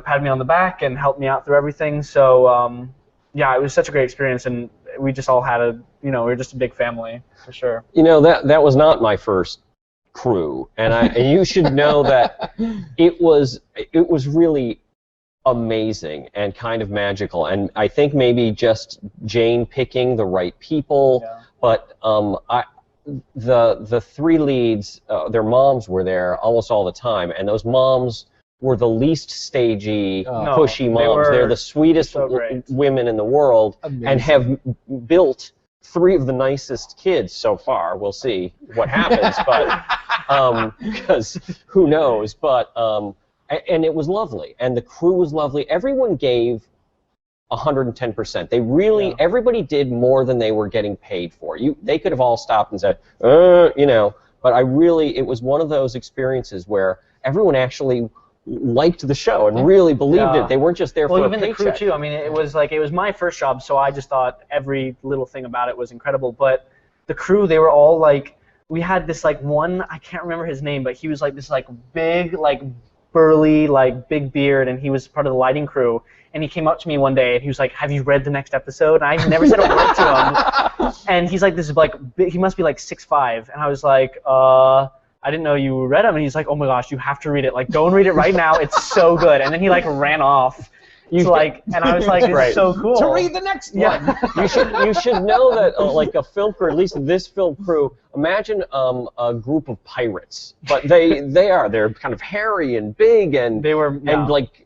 patted me on the back and helped me out through everything. So yeah, it was such a great experience, and we just all had we were just a big family for sure. You know, that was not my first crew, and you should know that it was really amazing and kind of magical, and I think maybe just Jane picking the right people, but the three leads, their moms were there almost all the time, and those moms were the least stagey, pushy moms. They're the sweetest women in the world. Amazing. And have built 3 of the nicest kids so far. We'll see what happens, but because who knows, but and it was lovely, and the crew was lovely. Everyone gave 110%. They really, everybody did more than they were getting paid for. They could have all stopped and said, you know, but it was one of those experiences where everyone actually liked the show and really believed it. They weren't just there for a paycheck. Well, even the crew too. I mean, it was my first job, so I just thought every little thing about it was incredible. But the crew, they were all like, we had this like one, I can't remember his name, but he was like this like big, like burly, like big beard, and he was part of the lighting crew. And he came up to me one day and he was like, "Have you read the next episode?" And I never said a word to him. And he's like, this is like big, he must be like 6'5", and I was like, I didn't know you read them. And he's like, "Oh my gosh, you have to read it. Like, go and read it right now. It's so good." And then he like ran off. And I was like, "This is so cool." To read the next one. You should know that like a film crew, at least this film crew, imagine a group of pirates, but they're kind of hairy and big, and and like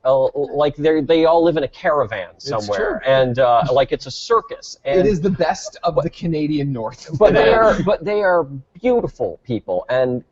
they all live in a caravan somewhere, and like it's a circus. And it is the best of the Canadian North. But they are beautiful people, and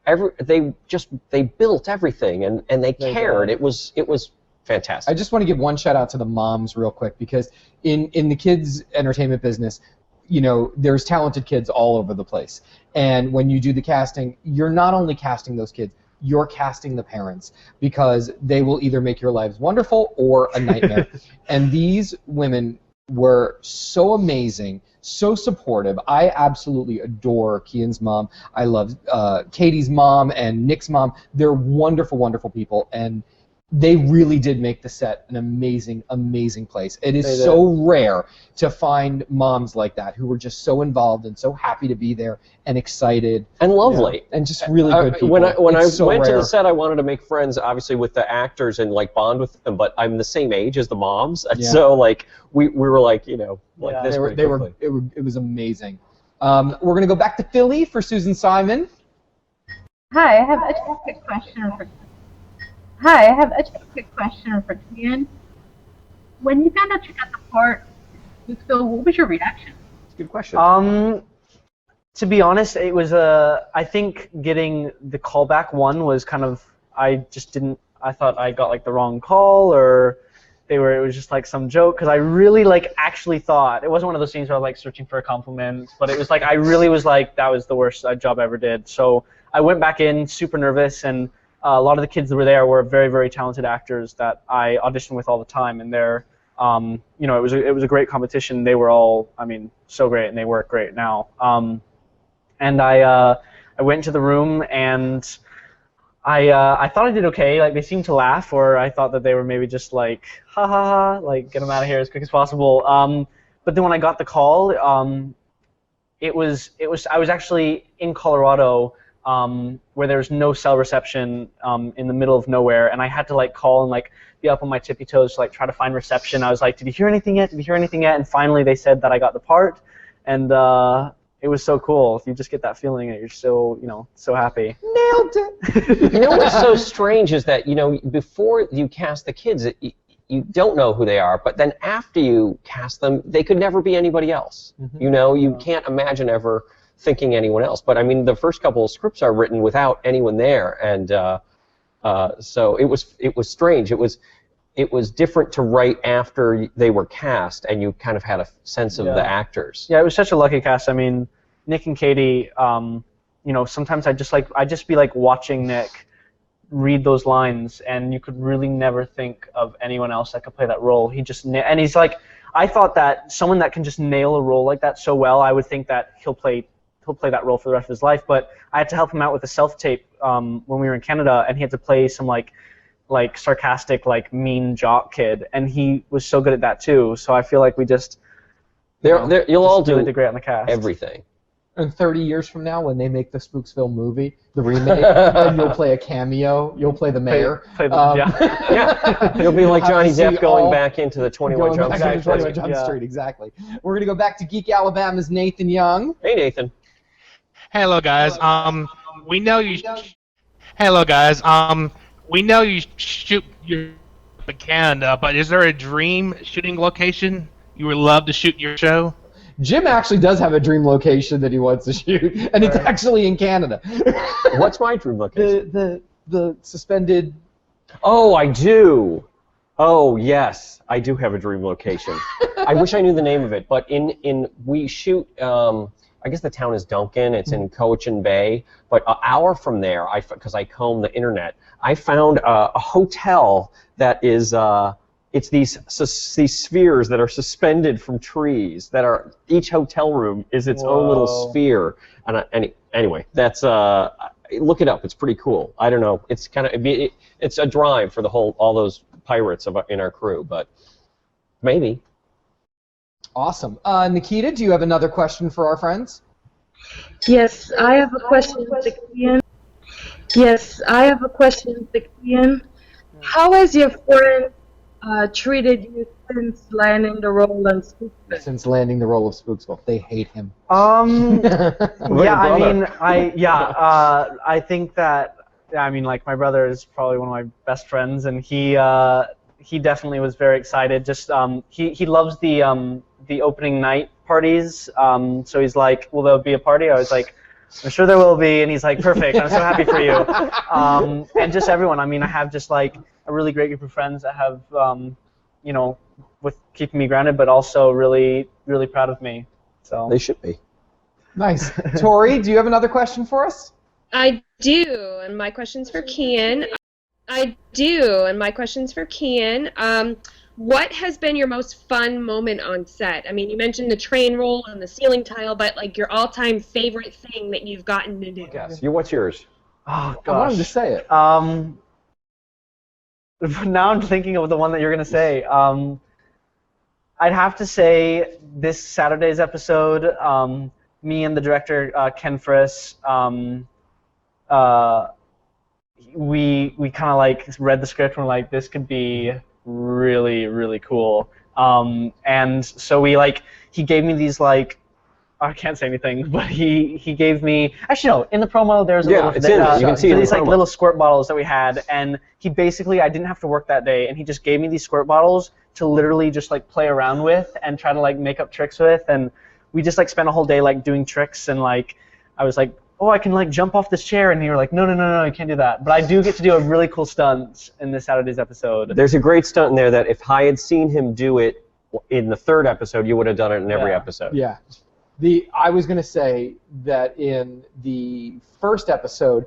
they built everything, and they cared. It was fantastic. I just want to give one shout out to the moms real quick, because in the kids entertainment business, you know, there's talented kids all over the place. And when you do the casting, you're not only casting those kids, you're casting the parents, because they will either make your lives wonderful or a nightmare. And these women were so amazing, so supportive. I absolutely adore Keean's mom. I love Katie's mom and Nick's mom. They're wonderful, wonderful people, and they really did make the set an amazing, amazing place. It is so rare to find moms like that who were just so involved and so happy to be there and excited. And lovely. And just really good people. When I went to the set, I wanted to make friends, obviously, with the actors and like bond with them, but I'm the same age as the moms, and so like we were like, you know, like this. It was amazing. We're going to go back to Philly for Susan Simon. Hi, I have a quick question for Keean. When you found out you got the part, what was your reaction? That's a good question. To be honest, it was I think getting the callback one was kind of, I thought I got like the wrong call, or it was just like some joke, because I really like actually thought it wasn't one of those scenes where I was like searching for a compliment, but it was like I really was like that was the worst job I ever did. So I went back in super nervous, and a lot of the kids that were there were very, very talented actors that I auditioned with all the time, and they're you know, it was a great competition. They were all, I mean, so great, and they work great now. And I went into the room, and I thought I did okay. Like, they seemed to laugh, or I thought that they were maybe just like, ha ha ha, like, get them out of here as quick as possible. But then when I got the call, I was actually in Colorado, where there was no cell reception in the middle of nowhere, and I had to like call and like be up on my tippy toes to like try to find reception. I was like, did you hear anything yet? Did you hear anything yet? And finally they said that I got the part, and it was so cool. You just get that feeling that you're so, you know, so happy. Nailed it. You know what's so strange is that, you know, before you cast the kids, you don't know who they are, but then after you cast them, they could never be anybody else. Mm-hmm. You know, you can't imagine ever thinking anyone else. But I mean, the first couple of scripts are written without anyone there, and so it was strange. It was different to write after they were cast, and you kind of had a sense of the actors. Yeah, it was such a lucky cast. I mean, Nick and Katie, you know, sometimes I'd just be like watching Nick read those lines, and you could really never think of anyone else that could play that role. And he's like, I thought that someone that can just nail a role like that so well, I would think that he'll play that role for the rest of his life. But I had to help him out with a self-tape when we were in Canada, and he had to play some like sarcastic, like mean jock kid, and he was so good at that too. So I feel like we just you'll all do really great on the cast. Everything. And 30 years from now, when they make the Spooksville movie, the remake, and you'll play a cameo, you'll play the mayor. Yeah. You'll be like Johnny Depp going back into the 21 Jump Street. 21 Jump Street, exactly. We're going to go back to Geek Alabama's Nathan Young. Hey, Nathan. Hello, guys. We know you. Hello, guys. We know you shoot your in Canada, but is there a dream shooting location you would love to shoot your show? Jim actually does have a dream location that he wants to shoot, and it's actually in Canada. What's my dream location? The suspended... Oh, I do. Oh, yes, I do have a dream location. I wish I knew the name of it, but we shoot, I guess the town is Duncan, it's in Cochin Bay, but an hour from there, because I comb the internet, I found a hotel that is... It's these spheres that are suspended from trees. Each hotel room is its own little sphere. And anyway, that's look it up. It's pretty cool. I don't know. It's kind of it's a drive for all those pirates in our crew, but maybe. Awesome. Nikita, do you have another question for our friends? Yes, I have a question to Keean. How has your friend treated you since landing the role in Spooksville? Since landing the role of Spooksville, they hate him. I think that, I mean, like, my brother is probably one of my best friends, and he definitely was very excited. Just he loves the opening night parties. So he's like, will there be a party? I was like, I'm sure there will be, and he's like, perfect. I'm so happy for you. And just everyone. I mean, I have just like a really great group of friends that have, you know, with keeping me grounded, but also really, really proud of me. So they should be. Nice. Tori, do you have another question for us? I do, and my question's for Keean. What has been your most fun moment on set? I mean, you mentioned the train roll and the ceiling tile, but like your all-time favorite thing that you've gotten to do. Yes. What's yours? Oh, gosh. I wanted to say it. Now I'm thinking of the one that you're going to say. I'd have to say this Saturday's episode, me and the director, Ken Friss, we kind of like read the script and were like, this could be really, really cool. And so he gave me these like, I can't say anything, but he gave me, actually no, in the promo there's a little, it's in there. You can see these like little squirt bottles that we had, and he basically, I didn't have to work that day, and he just gave me these squirt bottles to literally just like play around with and try to like make up tricks with, and we just like spent a whole day like doing tricks, and like I was like oh, I can like jump off this chair, and you were like, no, you can't do that. But I do get to do a really cool stunt in this Saturday's episode. There's a great stunt in there that if I had seen him do it in the third episode, you would have done it in every episode. Yeah. I was going to say that in the first episode,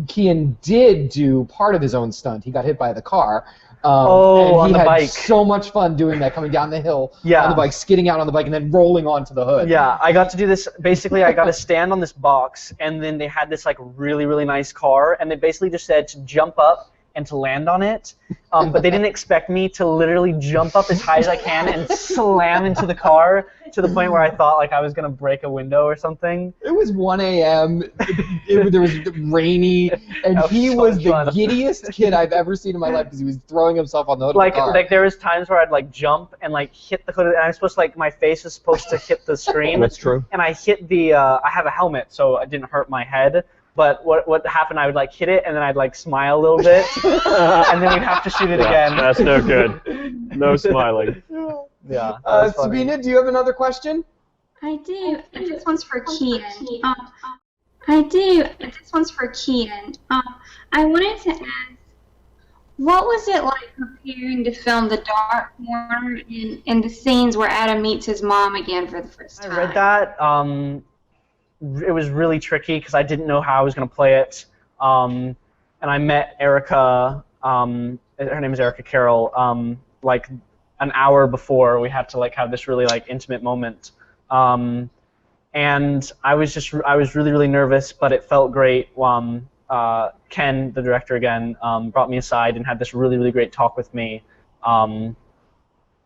Keean did do part of his own stunt. He got hit by the car. And on the bike. He had so much fun doing that, coming down the hill on the bike, skidding out on the bike, and then rolling onto the hood. Yeah, I got to do this. Basically, I got to stand on this box, and then they had this like really, really nice car, and they basically just said to jump up and to land on it. But they didn't expect me to literally jump up as high as I can and slam into the car to the point where I thought like I was gonna break a window or something. It was 1 a.m. There was rainy, and he was the giddiest kid I've ever seen in my life because he was throwing himself on the hood of the car. Like there was times where I'd like jump and like hit the hood, and I'm supposed to like my face is supposed to hit the screen. That's true. And I hit the I have a helmet, so it didn't hurt my head. But what happened, I would like hit it, and then I'd like smile a little bit, and then we'd have to shoot it again. That's no good. No smiling. Yeah. Sabina, do you have another question? I do. This one's for Keean. I do. This one's for Keean. I wanted to ask, what was it like preparing to film the dark corner in the scenes where Adam meets his mom again for the first time? I read that. It was really tricky because I didn't know how I was going to play it. And I met Erica, her name is Erica Carroll, like an hour before we had to like have this really like intimate moment. And I was really, really nervous, but it felt great. Ken, the director again, brought me aside and had this really, really great talk with me,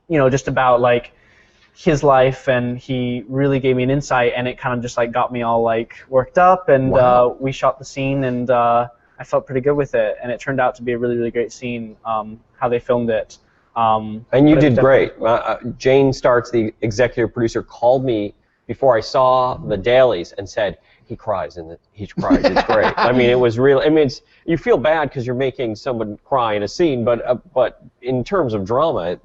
just about like his life, and he really gave me an insight, and it kind of just like got me all like worked up, and we shot the scene, and I felt pretty good with it, and it turned out to be a really, really great scene, how they filmed it. And you did great. Jane Starks, the executive producer, called me before I saw the dailies and said, he cries, it's great. I mean, it was real. I mean, you feel bad because you're making someone cry in a scene, but in terms of drama, it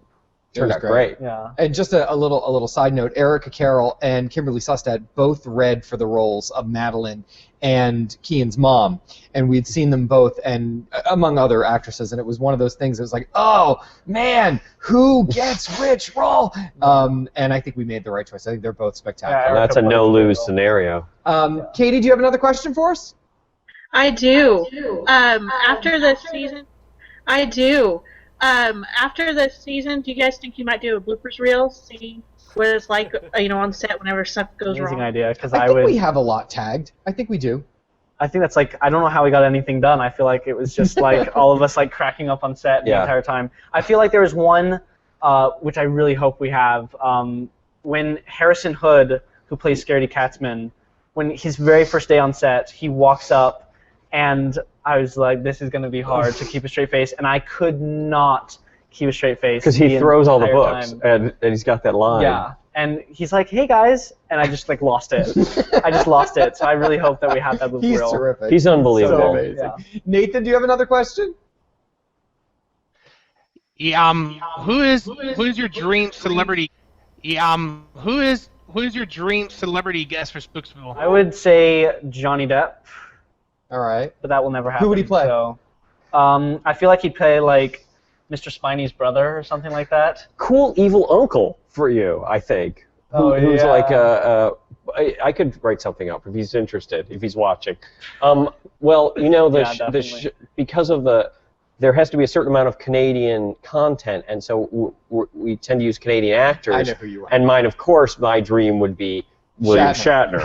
turned out great. Yeah. And just a little side note, Erica Carroll and Kimberly Sustad both read for the roles of Madeline and Keean's mom, and we'd seen them both, and among other actresses, and it was one of those things that was like, oh man, who gets which role? And I think we made the right choice. I think they're both spectacular. That's a no-lose scenario. Katie, do you have another question for us? I do. After the season, I do. After the season, do you guys think you might do a bloopers reel, see what it's like, on set whenever stuff goes wrong? Amazing idea, because I think we have a lot tagged. I think we do. I think that's like, I don't know how we got anything done. I feel like it was just like all of us like cracking up on set the entire time. I feel like there was one, which I really hope we have, when Harrison Hood, who plays Scaredy Katzman, when his very first day on set, he walks up, and I was like, this is going to be hard to keep a straight face, and I could not keep a straight face. Because he throws all the books, and he's got that line. Yeah, and he's like, hey guys, and I just like lost it. I just lost it, so I really hope that we have that blooper reel. He's terrific. He's unbelievable. So amazing. Yeah. Nathan, do you have another question? Yeah, who is your dream celebrity? Yeah, who is your dream celebrity guest for Spooksville? I would say Johnny Depp. All right. But that will never happen. Who would he play? So, I feel like he'd play like Mr. Spiney's brother or something like that. Cool evil uncle for you, I think. Who's like I could write something up if he's interested, if he's watching. Well, because of there has to be a certain amount of Canadian content, and so we tend to use Canadian actors. I know who you are. And mine, of course, my dream would be William Shatner.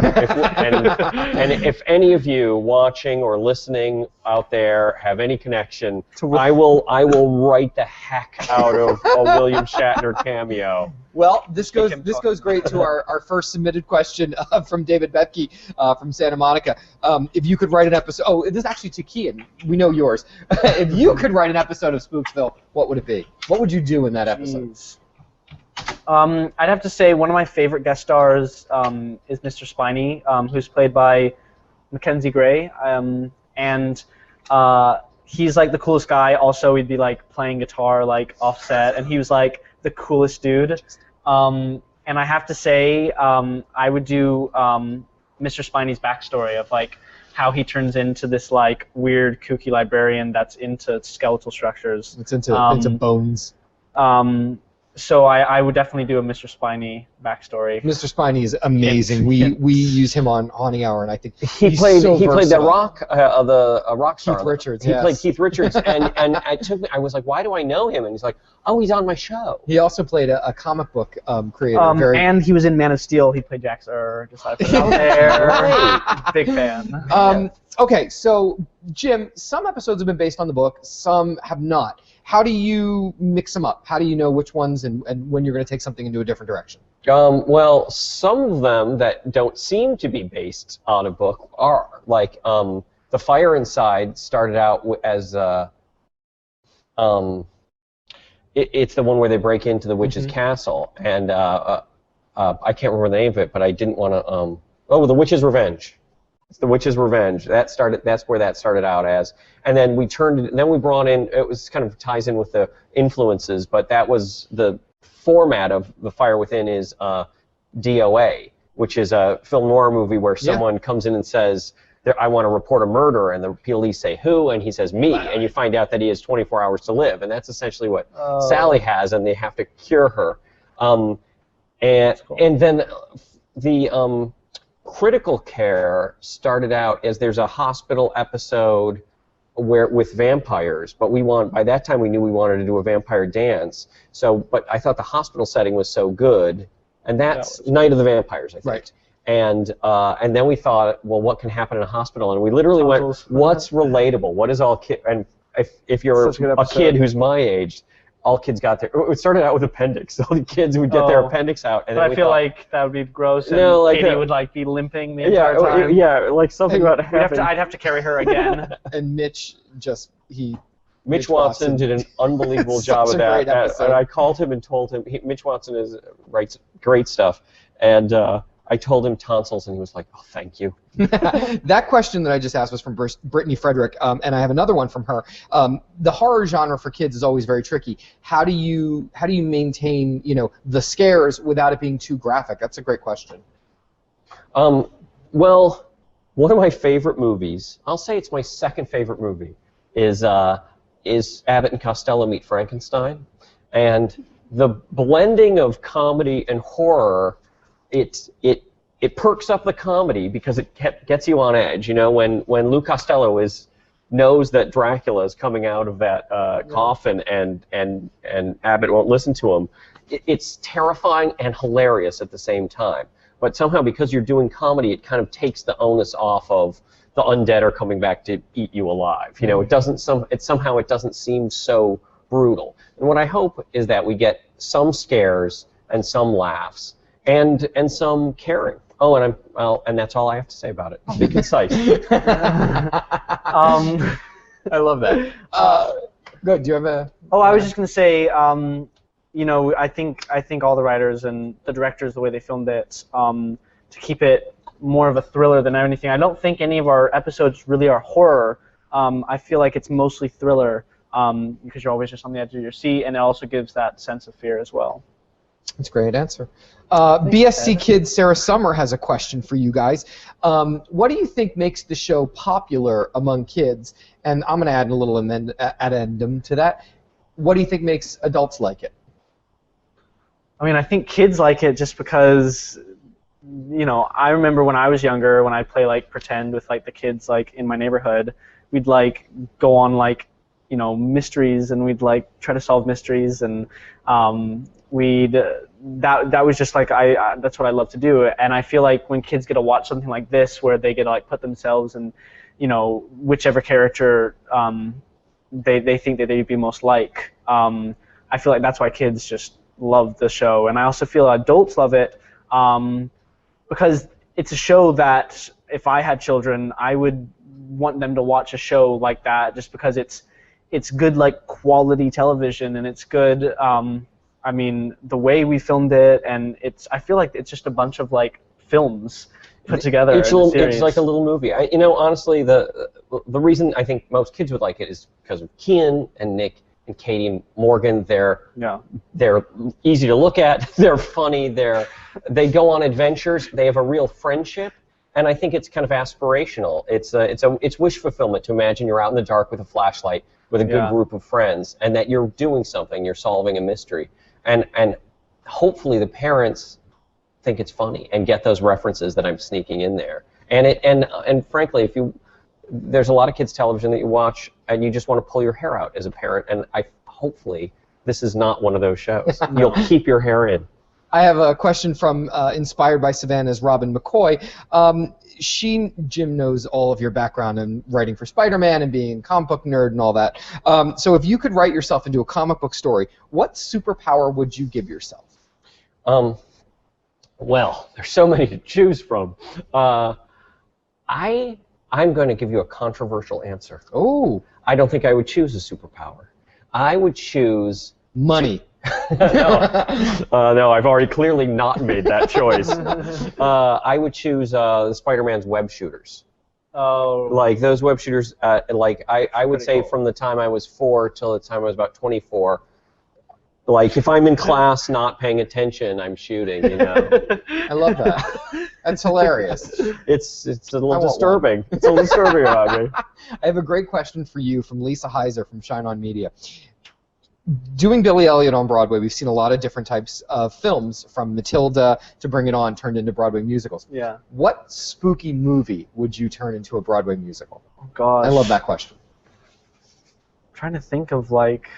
And if any of you watching or listening out there have any connection, I will write the heck out of a William Shatner cameo. Well, this goes great to our first submitted question from David Bethke from Santa Monica. If you could write an episode, this is actually to Keean. We know yours. If you could write an episode of Spooksville, what would it be? What would you do in that episode? I'd have to say one of my favorite guest stars is Mr. Spiney, who's played by Mackenzie Gray, and he's like the coolest guy. Also, he'd be like playing guitar like offset, and he was like the coolest dude. And I have to say, I would do Mr. Spiney's backstory of like how he turns into this like weird kooky librarian that's into skeletal structures. It's into bones. So I would definitely do a Mr. Spiney backstory. Mr. Spiney is amazing. We use him on Haunting Hour, and I think he he's played so the versatile. rock star. Keith Richards. He yes. played Keith Richards, and it took me. I was like, why do I know him? And he's like, oh, he's on my show. He also played a comic book creator. And he was in Man of Steel. He played Jax Ur. Just I put it out there. Big fan. Okay, so Jim, some episodes have been based on the book, some have not. How do you mix them up? How do you know which ones and when you're going to take something into a different direction? Well, some of them that don't seem to be based on a book are. Like, The Fire Inside started out as it's the one where they break into the witch's castle, and I can't remember the name of it, but I didn't want to. The Witch's Revenge. It's The Witch's Revenge. That's where that started out as, and then we brought in. It was kind of ties in with the influences, but that was the format of The Fire Within is DOA, which is a film noir movie where someone comes in and says, I want to report a murder, and the police say, who? And he says, me, and you find out that he has 24 hours to live, and that's essentially what Sally has, and they have to cure her. And then the critical care started out as there's a hospital episode with vampires, but by that time we knew we wanted to do a vampire dance. But I thought the hospital setting was so good, and that's Night of the Vampires, I think. Right. And then we thought, well, what can happen in a hospital? And we literally went, what's relatable? What is all kid? And if you're a kid who's my age, all kids got their. It started out with appendix. All the kids would get their appendix out. And but I feel like that would be gross. And Katie would like be limping the entire time. Yeah, like something about it happened. I'd have to carry her again. And Mitch Mitch Watson did an unbelievable job of that. And I called him and told him, Mitch Watson writes great stuff, and I told him tonsils, and he was like, oh, thank you. That question that I just asked was from Brittany Frederick, and I have another one from her. The horror genre for kids is always very tricky. How do you maintain the scares without it being too graphic? That's a great question. Well, one of my favorite movies, I'll say it's my second favorite movie, is Abbott and Costello Meet Frankenstein, and the blending of comedy and horror. It perks up the comedy because it gets you on edge. When Lou Costello knows that Dracula is coming out of that coffin and Abbott won't listen to him, it's terrifying and hilarious at the same time. But somehow, because you're doing comedy, it kind of takes the onus off of the undead are coming back to eat you alive. It doesn't seem so brutal. And what I hope is that we get some scares and some laughs. And some caring. Oh, and that's all I have to say about it. Be concise. I love that. Good. Do you have a? I was just gonna say, I think all the writers and the directors, the way they filmed it, to keep it more of a thriller than anything. I don't think any of our episodes really are horror. I feel like it's mostly thriller because you're always just on the edge of your seat, and it also gives that sense of fear as well. That's a great answer. BSC Kid Sarah Summer has a question for you guys. What do you think makes the show popular among kids? And I'm going to add a little addendum to that. What do you think makes adults like it? I mean, I think kids like it just because, I remember when I was younger, when I'd play pretend with the kids in my neighborhood, we'd go on mysteries, and we'd try to solve mysteries, and that was just that's what I love to do. And I feel like when kids get to watch something like this, where they get to put themselves in, whichever character they think that they'd be most like, I feel like that's why kids just love the show. And I also feel adults love it because it's a show that if I had children, I would want them to watch a show like that, just because it's good quality television, and it's good. I mean, the way we filmed it, and I feel like it's just a bunch of films put together. It's like a little movie. Honestly, the reason I think most kids would like it is because of Keean and Nick and Katie and Morgan. They're easy to look at. They're funny. They go on adventures. They have a real friendship, and I think it's kind of aspirational. It's wish fulfillment to imagine you're out in the dark with a flashlight with a good group of friends, and that you're doing something, you're solving a mystery, and hopefully the parents think it's funny and get those references that I'm sneaking in there. And frankly, there's a lot of kids television that you watch and you just want to pull your hair out as a parent, and hopefully this is not one of those shows. You'll keep your hair in. I have a question from Inspired by Savannah's Robin McCoy. Jim knows all of your background in writing for Spider-Man and being a comic book nerd and all that. So if you could write yourself into a comic book story, what superpower would you give yourself? Well, there's so many to choose from. I'm going to give you a controversial answer. Oh. I don't think I would choose a superpower. I would choose... money. No, I've already clearly not made that choice. I would choose Spider-Man's web shooters. Oh. Like those web shooters, I would say from the time I was 4 till the time I was about 24, like if I'm in class not paying attention, I'm shooting, you know. I love that. That's hilarious. It's a little disturbing. It's a little disturbing about me. I have a great question for you from Lisa Heiser from Shine On Media. Doing Billy Elliot on Broadway, we've seen a lot of different types of films, from Matilda to Bring It On, turned into Broadway musicals. Yeah. What spooky movie would you turn into a Broadway musical? Oh, gosh. I love that question. I'm trying to think of, like...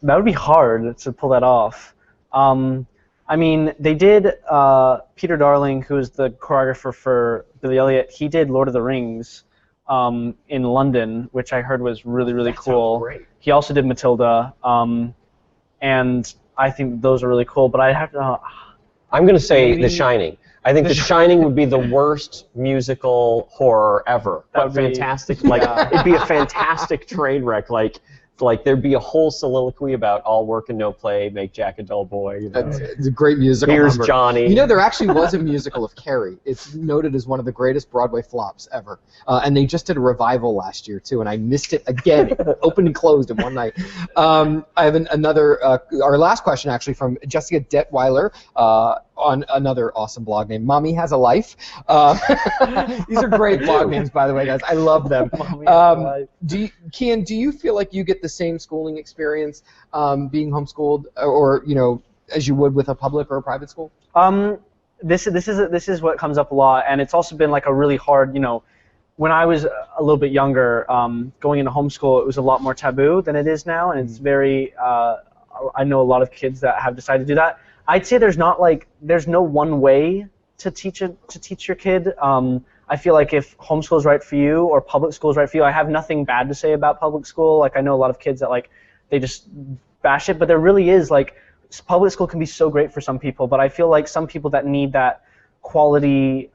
That would be hard to pull that off. I mean, they did... Peter Darling, who is the choreographer for Billy Elliot, he did Lord of the Rings in London, which I heard was really, really cool. Great. He also did Matilda, and I think those are really cool, but I have to... I'm going to say maybe... The Shining. I think The Shining would be the worst musical horror ever. But fantastic. Like, it'd be a fantastic train wreck. Like there'd be a whole soliloquy about all work and no play make Jack a dull boy. You know? It's a great musical. Here's number. Johnny. You know, there actually was a musical of Carrie. It's noted as one of the greatest Broadway flops ever. And they just did a revival last year, too, and I missed it again. It opened and closed in one night. I have another, our last question, actually, from Jessica Detweiler on another awesome blog named Mommy Has a Life. These are great blog names, by the way, guys. I love them. Keean, do you feel like you get the same schooling experience being homeschooled, or you know, as you would with a public or a private school? This is what comes up a lot, and it's also been like a really hard, you know, when I was a little bit younger, going into homeschool, it was a lot more taboo than it is now, and it's very. I know a lot of kids that have decided to do that. I'd say there's no one way to teach your kid. I feel like if homeschool is right for you or public school is right for you, I have nothing bad to say about public school. Like I know a lot of kids that like they just bash it, but there really is like public school can be so great for some people. But I feel like some people that need that quality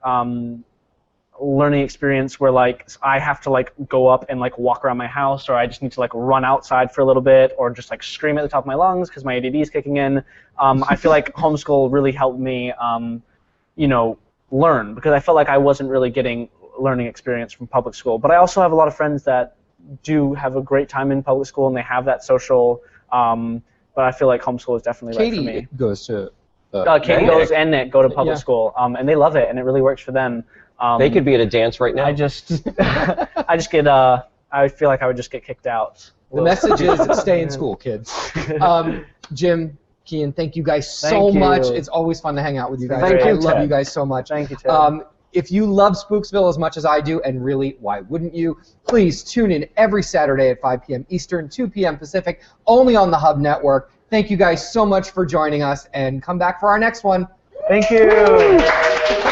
learning experience where like I have to like go up and like walk around my house, or I just need to like run outside for a little bit, or just like scream at the top of my lungs because my ADD is kicking in. I feel like homeschool really helped me, you know, learn, because I felt like I wasn't really getting learning experience from public school. But I also have a lot of friends that do have a great time in public school and they have that social. But I feel like homeschool is definitely right for me. Katie goes to. Katie goes and Nick go to public school, and they love it, and it really works for them. They could be at a dance right now. I just get. I feel like I would just get kicked out. The message is stay in school, kids. Jim, Keean, thank you guys so much. It's always fun to hang out with you guys. I love you guys so much. Thank you, Ted. If you love Spooksville as much as I do, and really, why wouldn't you? Please tune in every Saturday at 5 p.m. Eastern, 2 p.m. Pacific, only on the Hub Network. Thank you guys so much for joining us, and come back for our next one. Thank you.